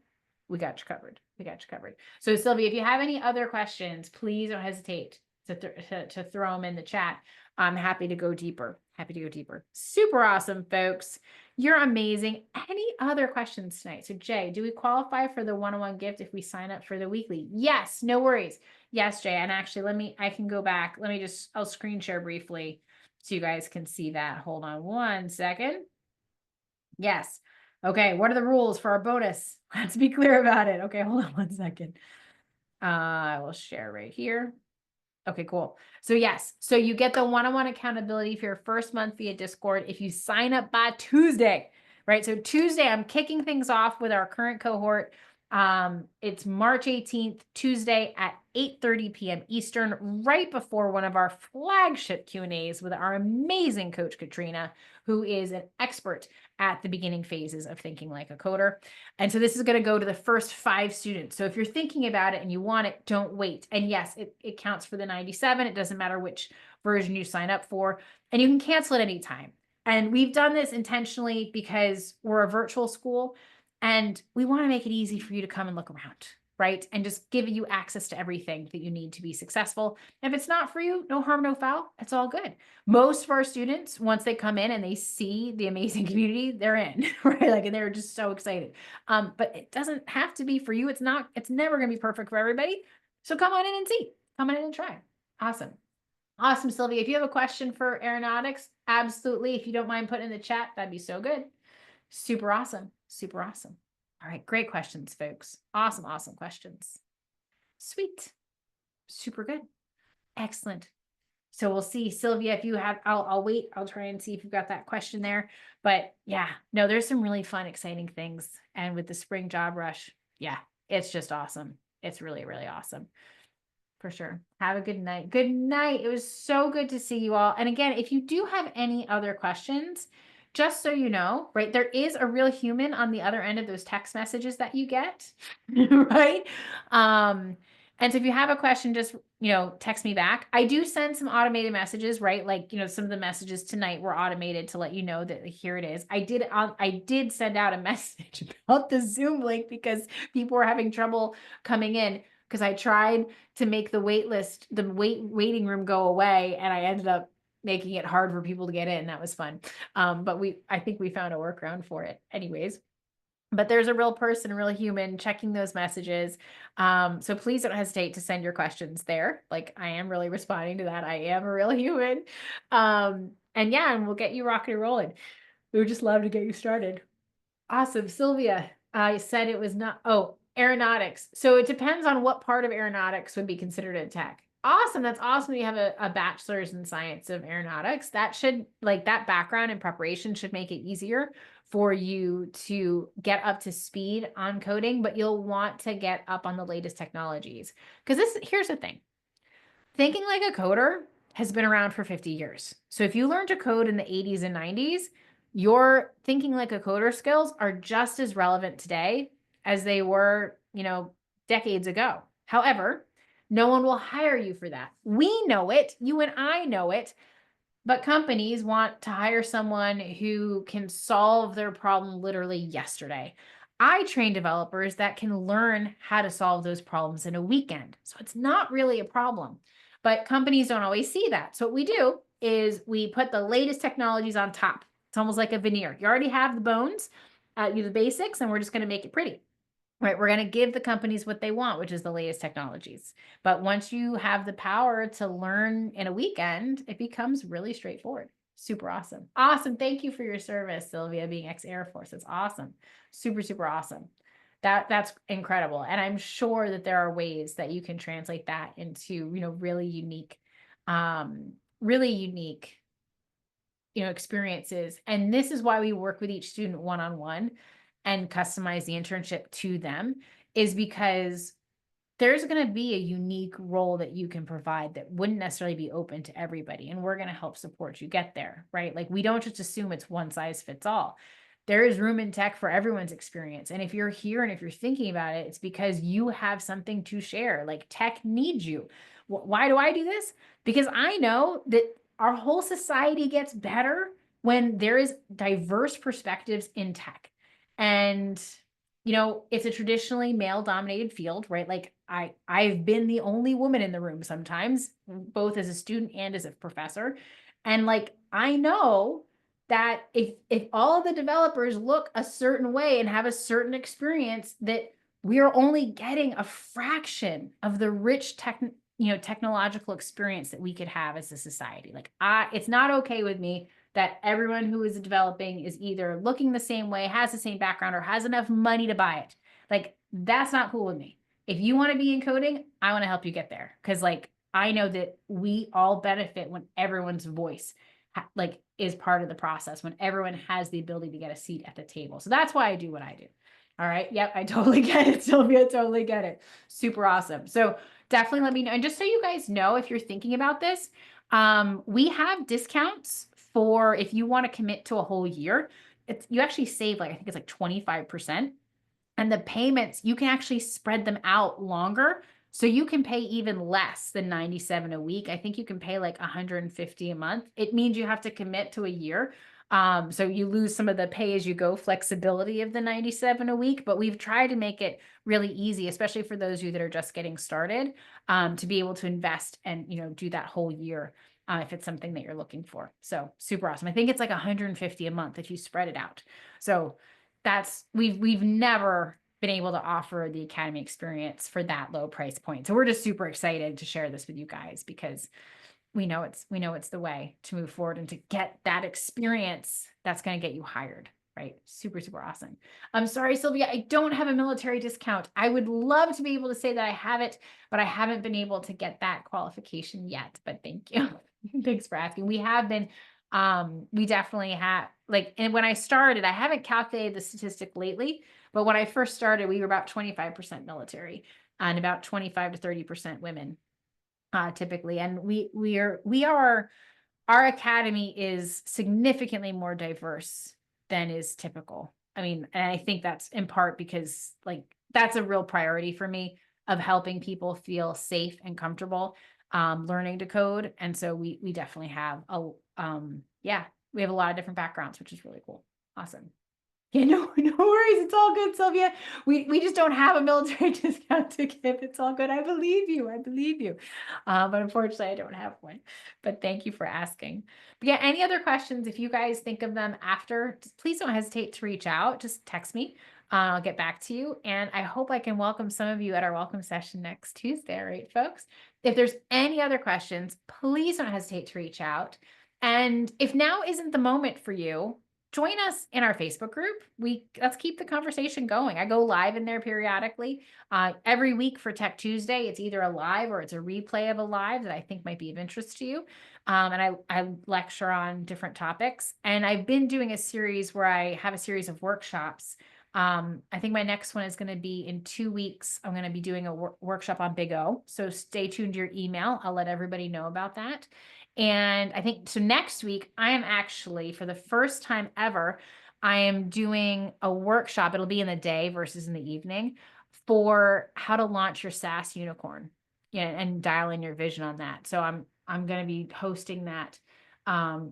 we got you covered. We got you covered. So Sylvia, if you have any other questions, please don't hesitate to throw them in the chat. I'm happy to go deeper. Happy to go deeper. Super awesome, folks. You're amazing. Any other questions tonight? So Jay, do we qualify for the one-on-one gift if we sign up for the weekly? Yes, no worries. Yes, Jay. And actually, I can go back. I'll screen share briefly so you guys can see that. Hold on one second. Yes. Okay. What are the rules for our bonus? Let's be clear about it. Okay. Hold on one second. I will share right here. Okay, cool. So yes, so you get the one-on-one accountability for your first month via Discord if you sign up by Tuesday, right? So Tuesday, I'm kicking things off with our current cohort. It's March 18th, Tuesday at 8:30 p.m. Eastern, right before one of our flagship Q&As with our amazing coach, Katrina, who is an expert at the beginning phases of thinking like a coder. And so this is going to go to the first 5 students. So if you're thinking about it and you want it, don't wait. And yes, it counts for the 97. It doesn't matter which version you sign up for, and you can cancel at any time. And we've done this intentionally because we're a virtual school. And we want to make it easy for you to come and look around, right? And just give you access to everything that you need to be successful. If it's not for you, no harm, no foul. It's all good. Most of our students, once they come in and they see the amazing community, they're in, right? Like, and they're just so excited. But it doesn't have to be for you. It's never going to be perfect for everybody. So come on in and see. Come on in and try. Awesome. Awesome, Sylvia. If you have a question for aeronautics, absolutely. If you don't mind putting in the chat, that'd be so good. Super awesome. Super awesome. All right. Great questions, folks. Awesome. Awesome questions. Sweet. Super good. Excellent. So we'll see, Sylvia, if you have, I'll wait. I'll try and see if you've got that question there. But yeah, no, there's some really fun, exciting things. And with the spring job rush, yeah, it's just awesome. It's really, really awesome. For sure. Have a good night. Good night. It was so good to see you all. And again, if you do have any other questions, just so you know, right, there is a real human on the other end of those text messages that you get, right? And so if you have a question, just, text me back. I do send some automated messages, right? Like, some of the messages tonight were automated to let you know that here it is. I did send out a message about the Zoom link because people were having trouble coming in, because I tried to make the waiting room go away, and I ended up making it hard for people to get in. That was fun. But I think we found a workaround for it anyways. But there's a real person, a real human checking those messages. So please don't hesitate to send your questions there. Like, I am really responding to that. I am a real human. And we'll get you rocking and rolling. We would just love to get you started. Awesome. Sylvia, I said it was not, aeronautics. So it depends on what part of aeronautics would be considered a tech. Awesome. That's awesome. You have a bachelor's in science of aeronautics. That should, like, that background and preparation should make it easier for you to get up to speed on coding, but you'll want to get up on the latest technologies. Because here's the thing. Thinking like a coder has been around for 50 years. So if you learned to code in the 80s and 90s, your thinking like a coder skills are just as relevant today as they were, decades ago. However, no one will hire you for that. We know it. You and I know it. But companies want to hire someone who can solve their problem literally yesterday. I train developers that can learn how to solve those problems in a weekend. So it's not really a problem. But companies don't always see that. So what we do is we put the latest technologies on top. It's almost like a veneer. You already have the bones, the basics, and we're just going to make it pretty. Right, we're going to give the companies what they want, which is the latest technologies. But once you have the power to learn in a weekend, it becomes really straightforward. Super awesome. Awesome. Thank you for your service, Sylvia, being ex-Air Force. It's awesome. Super, super awesome. That's incredible. And I'm sure that there are ways that you can translate that into, really unique, experiences. And this is why we work with each student one-on-one and customize the internship to them, is because there's going to be a unique role that you can provide that wouldn't necessarily be open to everybody. And we're going to help support you get there, right? Like, we don't just assume it's one size fits all. There is room in tech for everyone's experience. And if you're here and if you're thinking about it, it's because you have something to share. Like, tech needs you. Why do I do this? Because I know that our whole society gets better when there is diverse perspectives in tech. And, it's a traditionally male dominated field, right? Like, I've been the only woman in the room sometimes, both as a student and as a professor. And like, I know that if all of the developers look a certain way and have a certain experience, that we are only getting a fraction of the rich technological experience that we could have as a society. Like, it's not okay with me that everyone who is developing is either looking the same way, has the same background, or has enough money to buy it. Like, that's not cool with me. If you want to be in coding, I want to help you get there. Because, like, I know that we all benefit when everyone's voice is part of the process, when everyone has the ability to get a seat at the table. So that's why I do what I do. All right. Yep. I totally get it, Sylvia. Totally get it. Super awesome. So definitely let me know. And just so you guys know, if you're thinking about this, we have discounts for if you want to commit to a whole year. You actually save like, I think it's like 25%. And the payments, you can actually spread them out longer. So you can pay even less than 97 a week. I think you can pay like 150 a month. It means you have to commit to a year. So you lose some of the pay as you go flexibility of the 97 a week, but we've tried to make it really easy, especially for those of you that are just getting started, to be able to invest and, do that whole year. If it's something that you're looking for. So super awesome. I think it's like 150 a month if you spread it out. So we've never been able to offer the Academy experience for that low price point. So we're just super excited to share this with you guys because we know it's the way to move forward and to get that experience that's going to get you hired, right? Super, super awesome. I'm sorry, Sylvia, I don't have a military discount. I would love to be able to say that I have it, but I haven't been able to get that qualification yet, but thank you. Thanks for asking. We definitely have, like, and when I started, I haven't calculated the statistic lately, but when I first started, we were about 25% military and about 25 to 30% women, typically. And our academy is significantly more diverse than is typical. I mean, and I think that's in part because like that's a real priority for me of helping people feel safe and comfortable learning to code. And so we definitely have we have a lot of different backgrounds, which is really cool. Awesome. Yeah, no, no worries. It's all good, Sylvia. We just don't have a military discount to give. It's all good. I believe you. I believe you. But unfortunately, I don't have one. But thank you for asking. But yeah, any other questions? If you guys think of them after, please don't hesitate to reach out. Just text me. I'll get back to you. And I hope I can welcome some of you at our welcome session next Tuesday. All right, folks. If there's any other questions, please don't hesitate to reach out. And if now isn't the moment for you, join us in our Facebook group. Let's keep the conversation going. I go live in there periodically. Every week for Tech Tuesday, it's either a live or it's a replay of a live that I think might be of interest to you. And I lecture on different topics. And I've been doing a series where I have a series of workshops. I think my next one is going to be in 2 weeks. I'm going to be doing a workshop on Big O. So stay tuned to your email. I'll let everybody know about that. And I think so next week, I am actually, for the first time ever, I am doing a workshop. It'll be in the day versus in the evening for how to launch your SaaS unicorn, and dial in your vision on that. So I'm going to be hosting that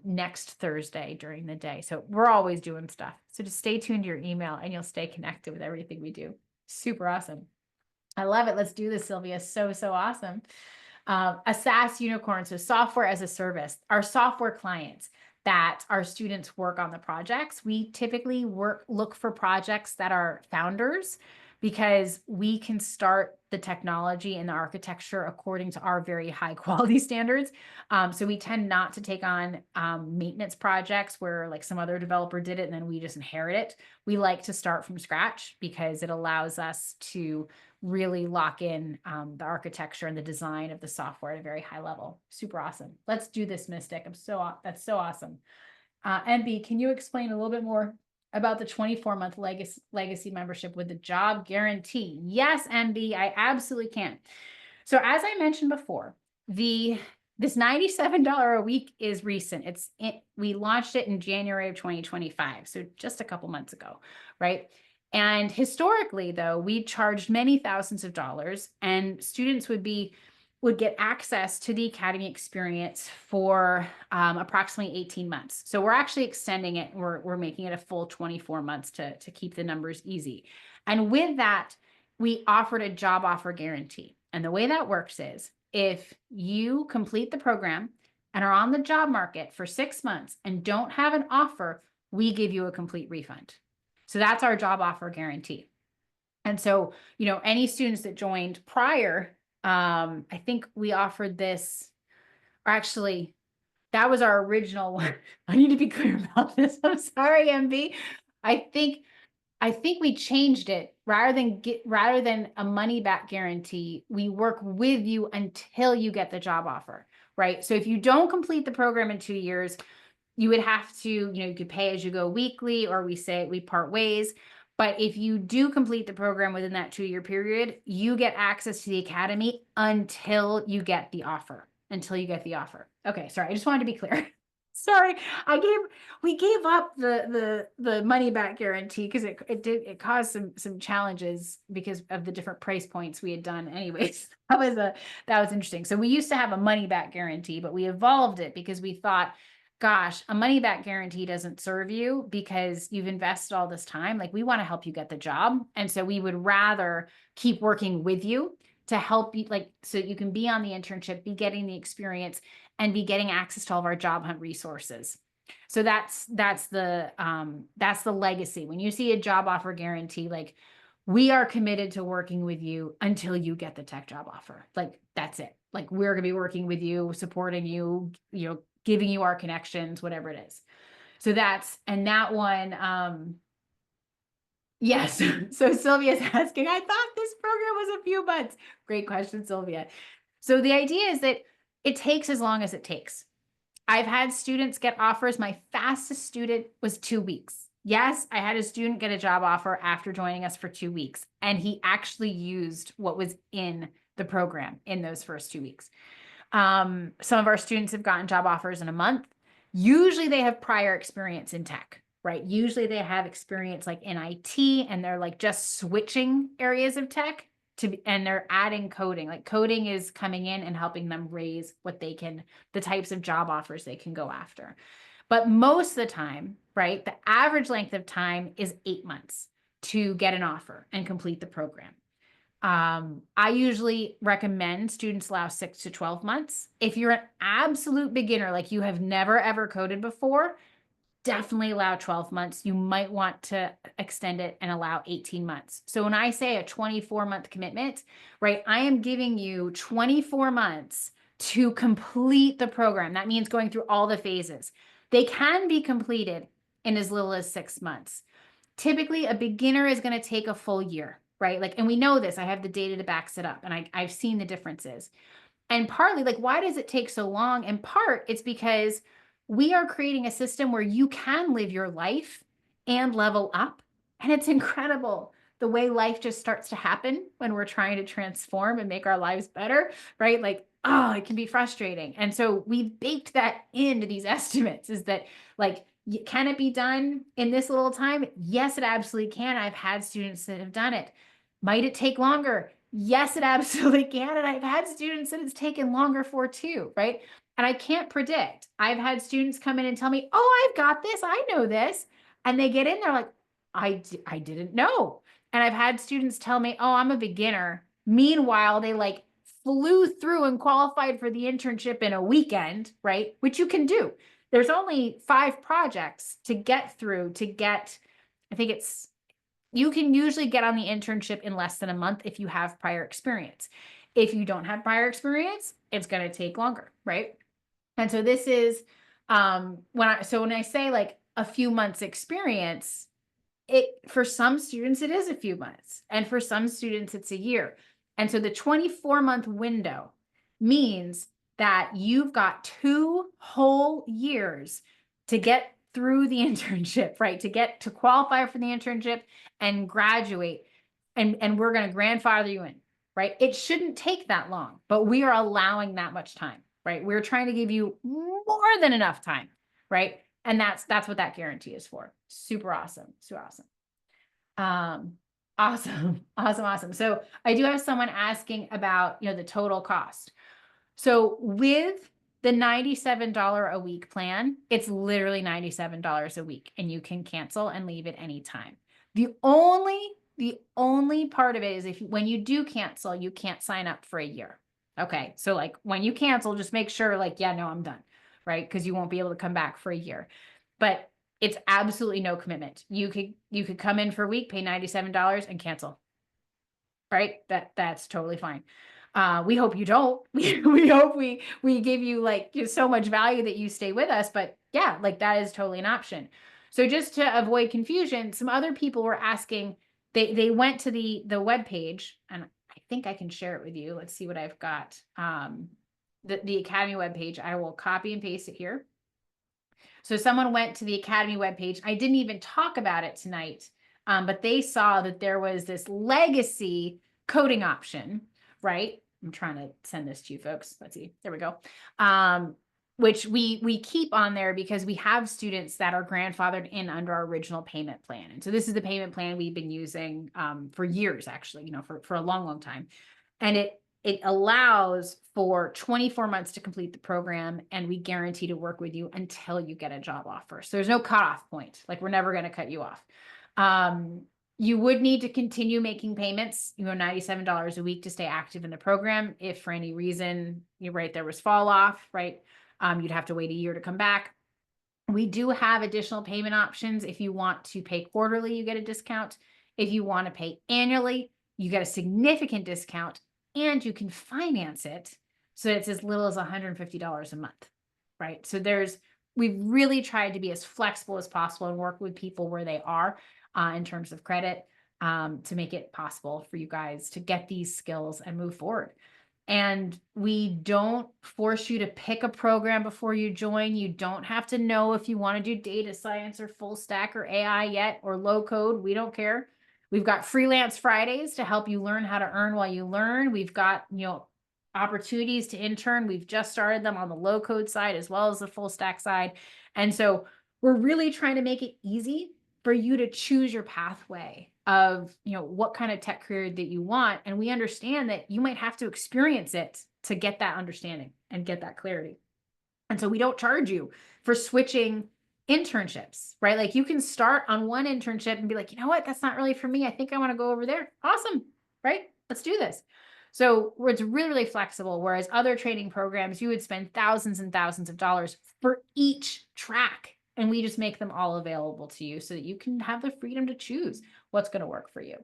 next Thursday during the day. So we're always doing stuff. So just stay tuned to your email and you'll stay connected with everything we do. Super awesome. I love it. Let's do this, Sylvia. So awesome. A SaaS unicorn, so software as a service, our software clients that our students work on the projects. We typically look for projects that are founders because we can start the technology and the architecture according to our very high quality standards. So we tend not to take on maintenance projects where like some other developer did it and then we just inherit it. We like to start from scratch because it allows us to really lock in the architecture and the design of the software at a very high level. Super awesome. Let's do this, Mystic. That's so awesome. MB, can you explain a little bit more about the 24-month legacy membership with the job guarantee? Yes, MB, I absolutely can. So as I mentioned before, this $97 a week is recent. We launched it in January of 2025, so just a couple months ago, right? And historically, though, we charged many thousands of dollars, and students would get access to the Academy experience for approximately 18 months. So we're actually extending it. We're making it a full 24 months to keep the numbers easy. And with that, we offered a job offer guarantee. And the way that works is if you complete the program and are on the job market for 6 months and don't have an offer, we give you a complete refund. So that's our job offer guarantee. And so, any students that joined prior, I think we offered this, or actually, that was our original one. I need to be clear about this. I'm sorry, MB. I think we changed it rather than a money back guarantee. We work with you until you get the job offer, right? So if you don't complete the program in 2 years, you would have to, you could pay as you go weekly, or we say we part ways. But if you do complete the program within that 2-year period, you get access to the academy until you get the offer. Okay, sorry, I just wanted to be clear. Sorry, we gave up the money back guarantee because it caused some challenges because of the different price points we had done. Anyways, that was interesting. So we used to have a money back guarantee, but we evolved it because we thought, gosh, a money back guarantee doesn't serve you because you've invested all this time. Like, we want to help you get the job. And so we would rather keep working with you to help you, like, so you can be on the internship, be getting the experience, and be getting access to all of our job hunt resources. So that's the legacy. When you see a job offer guarantee, like, we are committed to working with you until you get the tech job offer. Like, that's it. Like, we're going to be working with you, supporting you, giving you our connections, whatever it is. So and that one, yes. So Sylvia's asking, I thought this program was a few months. Great question, Sylvia. So the idea is that it takes as long as it takes. I've had students get offers. My fastest student was 2 weeks. Yes, I had a student get a job offer after joining us for 2 weeks, and he actually used what was in the program in those first 2 weeks. Some of our students have gotten job offers in a month. Usually they have prior experience in tech, right? Usually they have experience like in IT, and they're like just switching areas of tech and they're adding coding. Like, coding is coming in and helping them raise the types of job offers they can go after. But most of the time, right, the average length of time is 8 months to get an offer and complete the program. I usually recommend students allow 6 to 12 months. If you're an absolute beginner, like you have never ever coded before, definitely allow 12 months. You might want to extend it and allow 18 months. So when I say a 24-month commitment, right, I am giving you 24 months to complete the program. That means going through all the phases. They can be completed in as little as 6 months. Typically, a beginner is going to take a full year, right? Like, and we know this. I have the data to back it up, and I've seen the differences. And partly, like, why does it take so long? In part, it's because we are creating a system where you can live your life and level up. And it's incredible the way life just starts to happen when we're trying to transform and make our lives better, right? Like, oh, it can be frustrating. And so we've baked that into these estimates, is that, like, can it be done in this little time? Yes, it absolutely can. I've had students that have done it. Might it take longer? Yes, it absolutely can. And I've had students that it's taken longer for too, right? And I can't predict. I've had students come in and tell me, oh, I've got this. I know this. And they get in there like, I didn't know. And I've had students tell me, oh, I'm a beginner. Meanwhile, they like flew through and qualified for the internship in a weekend, right? Which you can do. There's only 5 projects to get through I think you can usually get on the internship in less than a month if you have prior experience. If you don't have prior experience, it's going to take longer, right? And so this is when I say like a few months experience, for some students it is a few months, and for some students it's a year. And so the 24-month window means that you've got 2 whole years to get through the internship, right? To qualify for the internship and graduate, and we're going to grandfather you in, right? It shouldn't take that long, but we are allowing that much time, right? We're trying to give you more than enough time, right? And that's what that guarantee is for. Super awesome. Super awesome. Awesome. So I do have someone asking about, the total cost. So with the $97 a week plan, it's literally $97 a week, and you can cancel and leave at any time. The only part of it is when you do cancel, you can't sign up for a year. Okay. So like when you cancel, just make sure like, yeah, no, I'm done. Right. Because you won't be able to come back for a year. But it's absolutely no commitment. You could come in for a week, pay $97 and cancel. Right? That's totally fine. We hope you don't. We hope we give you like so much value that you stay with us, but yeah, like that is totally an option. So just to avoid confusion, some other people were asking, they went to the web page, and I think I can share it with you. Let's see what I've got. The Academy webpage. I will copy and paste it here. So someone went to the Academy webpage. I didn't even talk about it tonight But they saw that there was this legacy coding option, right? I'm trying to send this to you folks. Let's see. There we go. Which we keep on there because we have students that are grandfathered in under our original payment plan. And so this is the payment plan we've been using for years, actually, for a long, long time. And it allows for 24 months to complete the program, and we guarantee to work with you until you get a job offer. So there's no cutoff point. Like, we're never going to cut you off. You would need to continue making payments, $97 a week to stay active in the program. If for any reason, there was fall off, right? You'd have to wait a year to come back. We do have additional payment options. If you want to pay quarterly, you get a discount. If you want to pay annually, you get a significant discount, and you can finance it. So it's as little as $150 a month, right? So we've really tried to be as flexible as possible and work with people where they are in terms of credit to make it possible for you guys to get these skills and move forward. And we don't force you to pick a program before you join. You don't have to know if you want to do data science or full stack or AI yet, or low code. We don't care. We've got freelance Fridays to help you learn how to earn while you learn. We've got, opportunities to intern. We've just started them on the low code side as well as the full stack side. And so we're really trying to make it easy for you to choose your pathway of, what kind of tech career that you want. And we understand that you might have to experience it to get that understanding and get that clarity. And so we don't charge you for switching internships, right? Like, you can start on one internship and be like, you know what, that's not really for me. I think I want to go over there. Awesome, right? Let's do this. So it's really, really flexible. Whereas other training programs, you would spend thousands and thousands of dollars for each track. And we just make them all available to you so that you can have the freedom to choose what's going to work for you.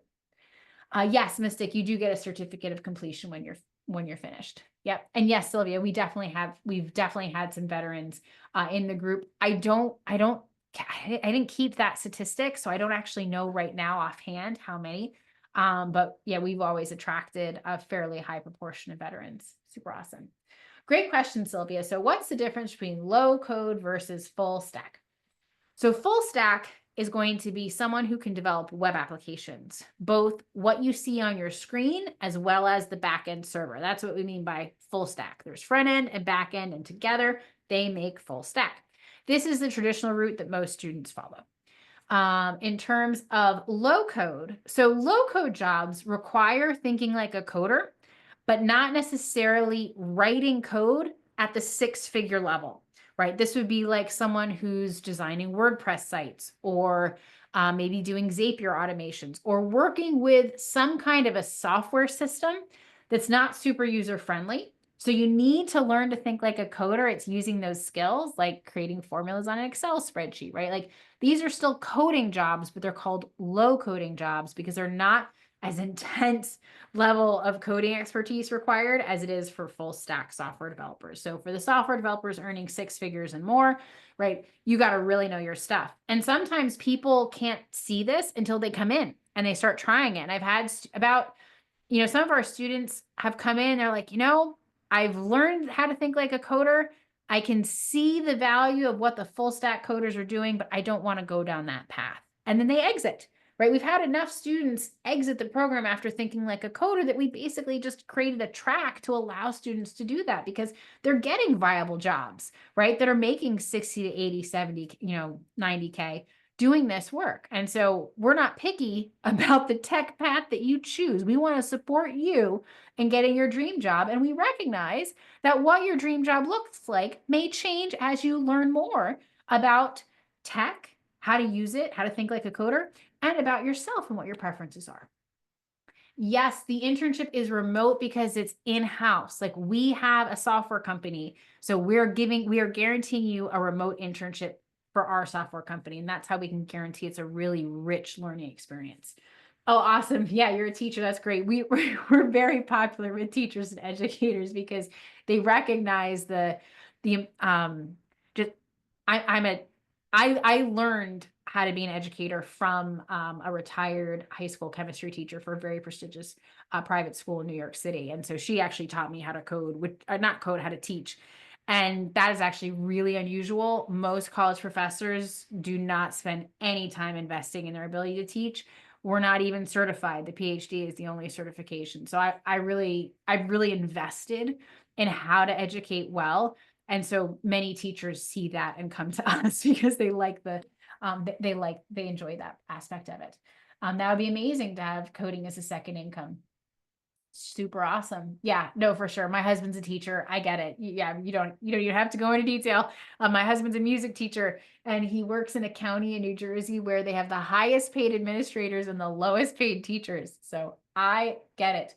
Yes, Mystic, you do get a certificate of completion when you're finished. Yep. And yes, Sylvia, we've definitely had some veterans in the group. I didn't keep that statistic, so I don't actually know right now offhand how many. But yeah, we've always attracted a fairly high proportion of veterans. Super awesome. Great question, Sylvia. So what's the difference between low code versus full stack? So full stack is going to be someone who can develop web applications, both what you see on your screen as well as the backend server. That's what we mean by full stack. There's front end and back end, and together they make full stack. This is the traditional route that most students follow. In terms of low code, so low code jobs require thinking like a coder, but not necessarily writing code at the six-figure level. Right? This would be like someone who's designing WordPress sites, or maybe doing Zapier automations, or working with some kind of a software system that's not super user-friendly. So you need to learn to think like a coder. It's using those skills, like creating formulas on an Excel spreadsheet, right? Like, these are still coding jobs, but they're called low coding jobs because they're not as intense level of coding expertise required as it is for full stack software developers. So for the software developers earning six figures and more, right, you got to really know your stuff. And sometimes people can't see this until they come in and they start trying it. And I've had some of our students have come in, they're like, I've learned how to think like a coder. I can see the value of what the full stack coders are doing, but I don't want to go down that path. And then they exit. Right? We've had enough students exit the program after thinking like a coder that we basically just created a track to allow students to do that, because they're getting viable jobs, right? That are making 60 to 80, 70, 90K doing this work. And so we're not picky about the tech path that you choose. We want to support you in getting your dream job. And we recognize that what your dream job looks like may change as you learn more about tech, how to use it, how to think like a coder, and about yourself and what your preferences are. Yes, the internship is remote because it's in-house. Like, we have a software company, so we are guaranteeing you a remote internship for our software company, and that's how we can guarantee it's a really rich learning experience. Oh, awesome. Yeah, you're a teacher. That's great. We're very popular with teachers and educators because they recognize I learned how to be an educator from a retired high school chemistry teacher for a very prestigious private school in New York City. And so she actually taught me how to code, how to teach. And that is actually really unusual. Most college professors do not spend any time investing in their ability to teach. We're not even certified. The PhD is the only certification. So I really invested in how to educate well. And so many teachers see that and come to us because they like they enjoy that aspect of it. That would be amazing to have coding as a second income. Super awesome. Yeah, no, for sure. My husband's a teacher. I get it. Yeah, you don't even have to go into detail. My husband's a music teacher and he works in a county in New Jersey where they have the highest paid administrators and the lowest paid teachers. So I get it.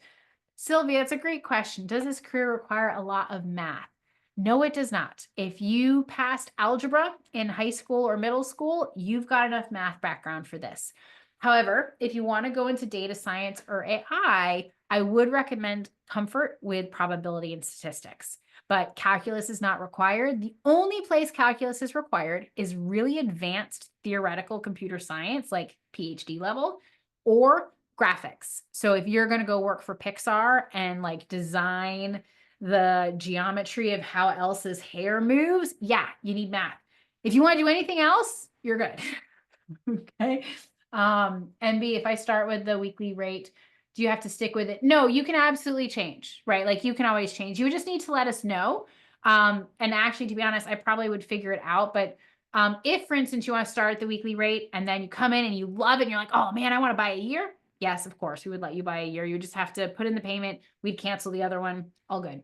Sylvia, it's a great question. Does this career require a lot of math? No, it does not. If you passed algebra in high school or middle school, you've got enough math background for this. However, if you want to go into data science or AI, I would recommend comfort with probability and statistics. But calculus is not required. The only place calculus is required is really advanced theoretical computer science, like PhD level, or graphics. So if you're going to go work for Pixar and like design the geometry of how Elsa's hair moves, yeah, you need math. If you want to do anything else, you're good. Okay. And B, if I start with the weekly rate, do you have to stick with it? No, you can absolutely change, right? Like you can always change. You just need to let us know. And actually, to be honest, I probably would figure it out. But if, for instance, you want to start at the weekly rate and then you come in and you love it and you're like, oh man, I want to buy a year. Yes, of course, we would let you buy a year. You just have to put in the payment. We'd cancel the other one. All good,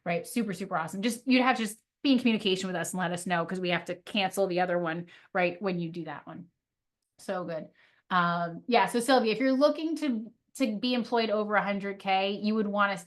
right? Super, super awesome. Just you'd have to just be in communication with us and let us know because we have to cancel the other one, right, when you do that one. So good. Yeah. So Sylvia, if you're looking to be employed over 100K, you would want to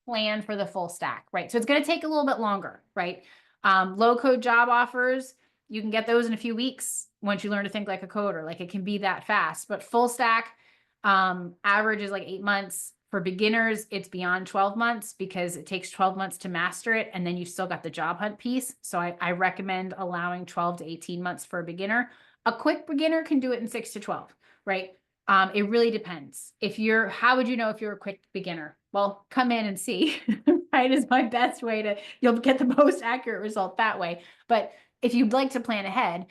plan for the full stack, right? So it's going to take a little bit longer, right? Low code job offers, you can get those in a few weeks once you learn to think like a coder. Like it can be that fast, but full stack average is like 8 months. For beginners, it's beyond 12 months because it takes 12 months to master it. And then you still got the job hunt piece. So I recommend allowing 12 to 18 months for a beginner. A quick beginner can do it in 6 to 12, right? It really depends. How would you know if you're a quick beginner? Well, come in and see, right? Is my best way you'll get the most accurate result that way. But if you'd like to plan ahead,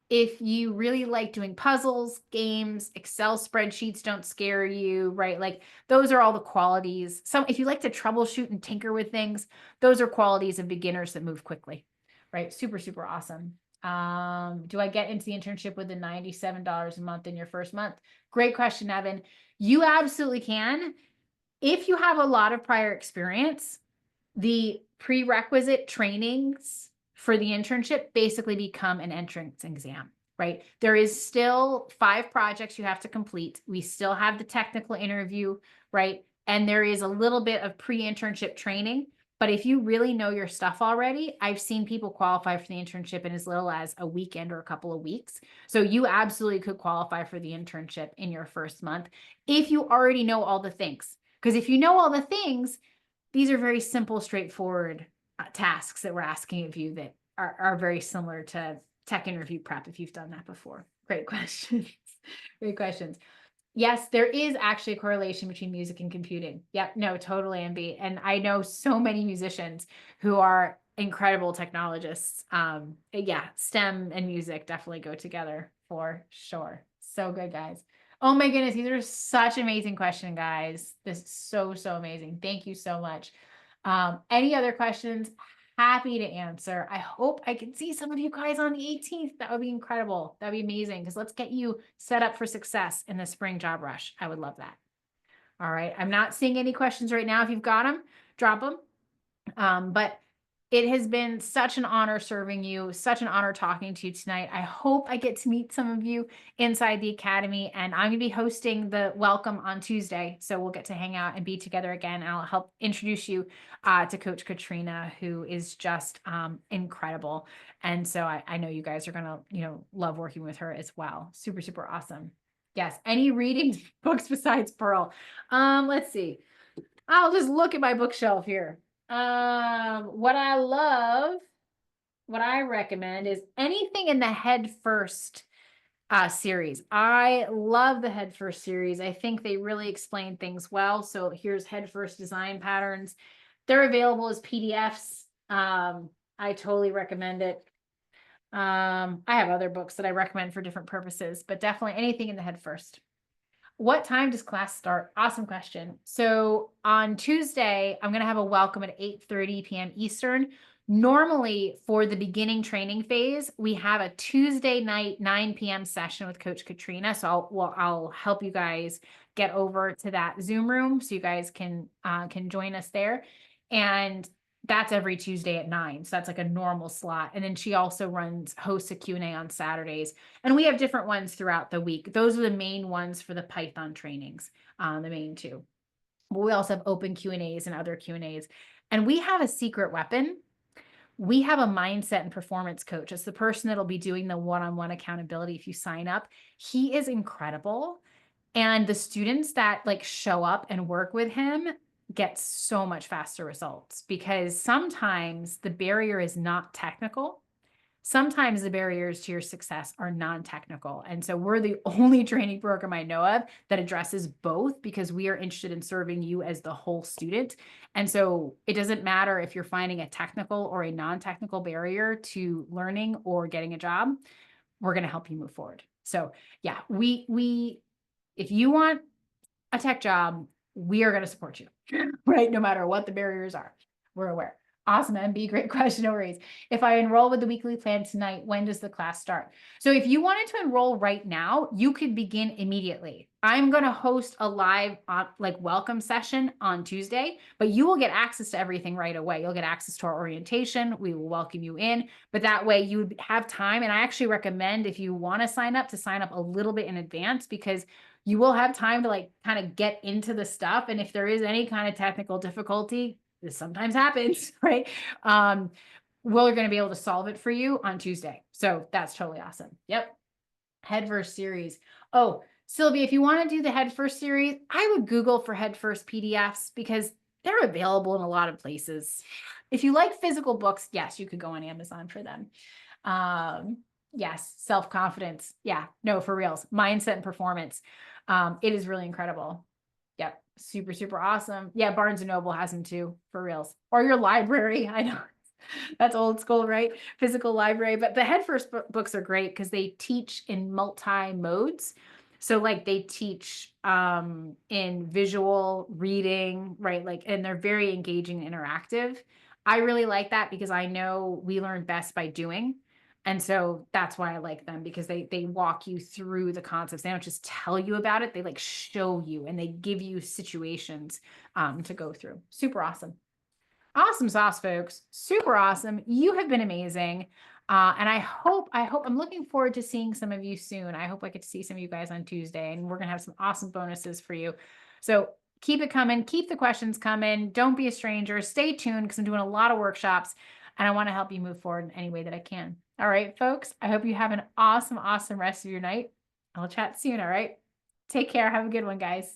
if you really like doing puzzles, games, Excel spreadsheets don't scare you, right? Like those are all the qualities. If you like to troubleshoot and tinker with things, those are qualities of beginners that move quickly, right? Super, super awesome. Do I get into the internship with the $97 a month in your first month? Great question, Evan. You absolutely can. If you have a lot of prior experience, the prerequisite trainings for the internship basically become an entrance exam, right? There is still 5 projects you have to complete. We still have the technical interview, right? And there is a little bit of pre-internship training. But if you really know your stuff already, I've seen people qualify for the internship in as little as a weekend or a couple of weeks. So you absolutely could qualify for the internship in your first month if you already know all the things. Because if you know all the things, these are very simple, straightforward tasks that we're asking of you that are very similar to tech interview prep if you've done that before. Great questions. Great questions. Yes, there is actually a correlation between music and computing. Yep, no, totally, MB. And I know so many musicians who are incredible technologists. Yeah, STEM and music definitely go together for sure. So good, guys. Oh my goodness, these are such amazing questions, guys. This is so, so amazing. Thank you so much. Any other questions? Happy to answer. I hope I can see some of you guys on the 18th. That would be incredible. That'd be amazing because let's get you set up for success in the spring job rush. I would love that. All right. I'm not seeing any questions right now. If you've got them, drop them. But it has been such an honor serving you, such an honor talking to you tonight. I hope I get to meet some of you inside the Academy, and I'm going to be hosting the welcome on Tuesday. So we'll get to hang out and be together again. I'll help introduce you to Coach Katrina, who is just incredible. And so I know you guys are going to, love working with her as well. Super, super awesome. Yes. Any reading books besides Pearl? Let's see. I'll just look at my bookshelf here. What I recommend is anything in the Head First series. I love the Head First series. I think they really explain things well. So here's Head First design patterns. They're available as PDFs. I totally recommend it. I have other books that I recommend for different purposes, but definitely anything in the head first. What time does class start? Awesome question. So on Tuesday, I'm going to have a welcome at 8:30 p.m. Eastern. Normally, for the beginning training phase, we have a Tuesday night 9 p.m. session with Coach Katrina. So I'll help you guys get over to that Zoom room so you guys can join us there. And that's every Tuesday at 9. So that's like a normal slot. And then she also hosts a Q&A on Saturdays. And we have different ones throughout the week. Those are the main ones for the Python trainings, the main two. But we also have open Q&As and other Q&As. And we have a secret weapon. We have a mindset and performance coach. It's the person that'll be doing the one-on-one accountability if you sign up. He is incredible. And the students that like show up and work with him get so much faster results because sometimes the barrier is not technical. Sometimes the barriers to your success are non-technical. And so we're the only training program I know of that addresses both because we are interested in serving you as the whole student. And so it doesn't matter if you're finding a technical or a non-technical barrier to learning or getting a job, we're going to help you move forward. So yeah, if you want a tech job, we are going to support you, right? No matter what the barriers are, we're aware. Awesome, MB. Great question. No worries. If I enroll with the weekly plan tonight, when does the class start? So if you wanted to enroll right now, you could begin immediately. I'm going to host a live welcome session on Tuesday, but you will get access to everything right away. You'll get access to our orientation. We will welcome you in, but that way you have time. And I actually recommend if you want to sign up a little bit in advance because you will have time to like kind of get into the stuff. And if there is any kind of technical difficulty, this sometimes happens, right? We're going to be able to solve it for you on Tuesday. So that's totally awesome. Yep. Head first series. Oh, Sylvia, if you want to do the head first series, I would Google for head first PDFs because they're available in a lot of places. If you like physical books, yes, you could go on Amazon for them. Yes, self-confidence. Yeah, no, for reals. Mindset and performance. It is really incredible. Yep. Super, super awesome. Yeah, Barnes and Noble has them too, for reals. Or your library. I know that's old school, right? Physical library. But the Head First books are great because they teach in multi modes. So like they teach in visual reading, right? Like, and they're very engaging and interactive. I really like that because I know we learn best by doing. And so that's why I like them because they walk you through the concepts. They don't just tell you about it. They like show you and they give you situations to go through. Super awesome. Awesome sauce, folks. Super awesome. You have been amazing. And I'm looking forward to seeing some of you soon. I hope I get to see some of you guys on Tuesday and we're going to have some awesome bonuses for you. So keep it coming. Keep the questions coming. Don't be a stranger. Stay tuned because I'm doing a lot of workshops and I want to help you move forward in any way that I can. All right, folks. I hope you have an awesome, awesome rest of your night. I'll chat soon. All right. Take care. Have a good one, guys.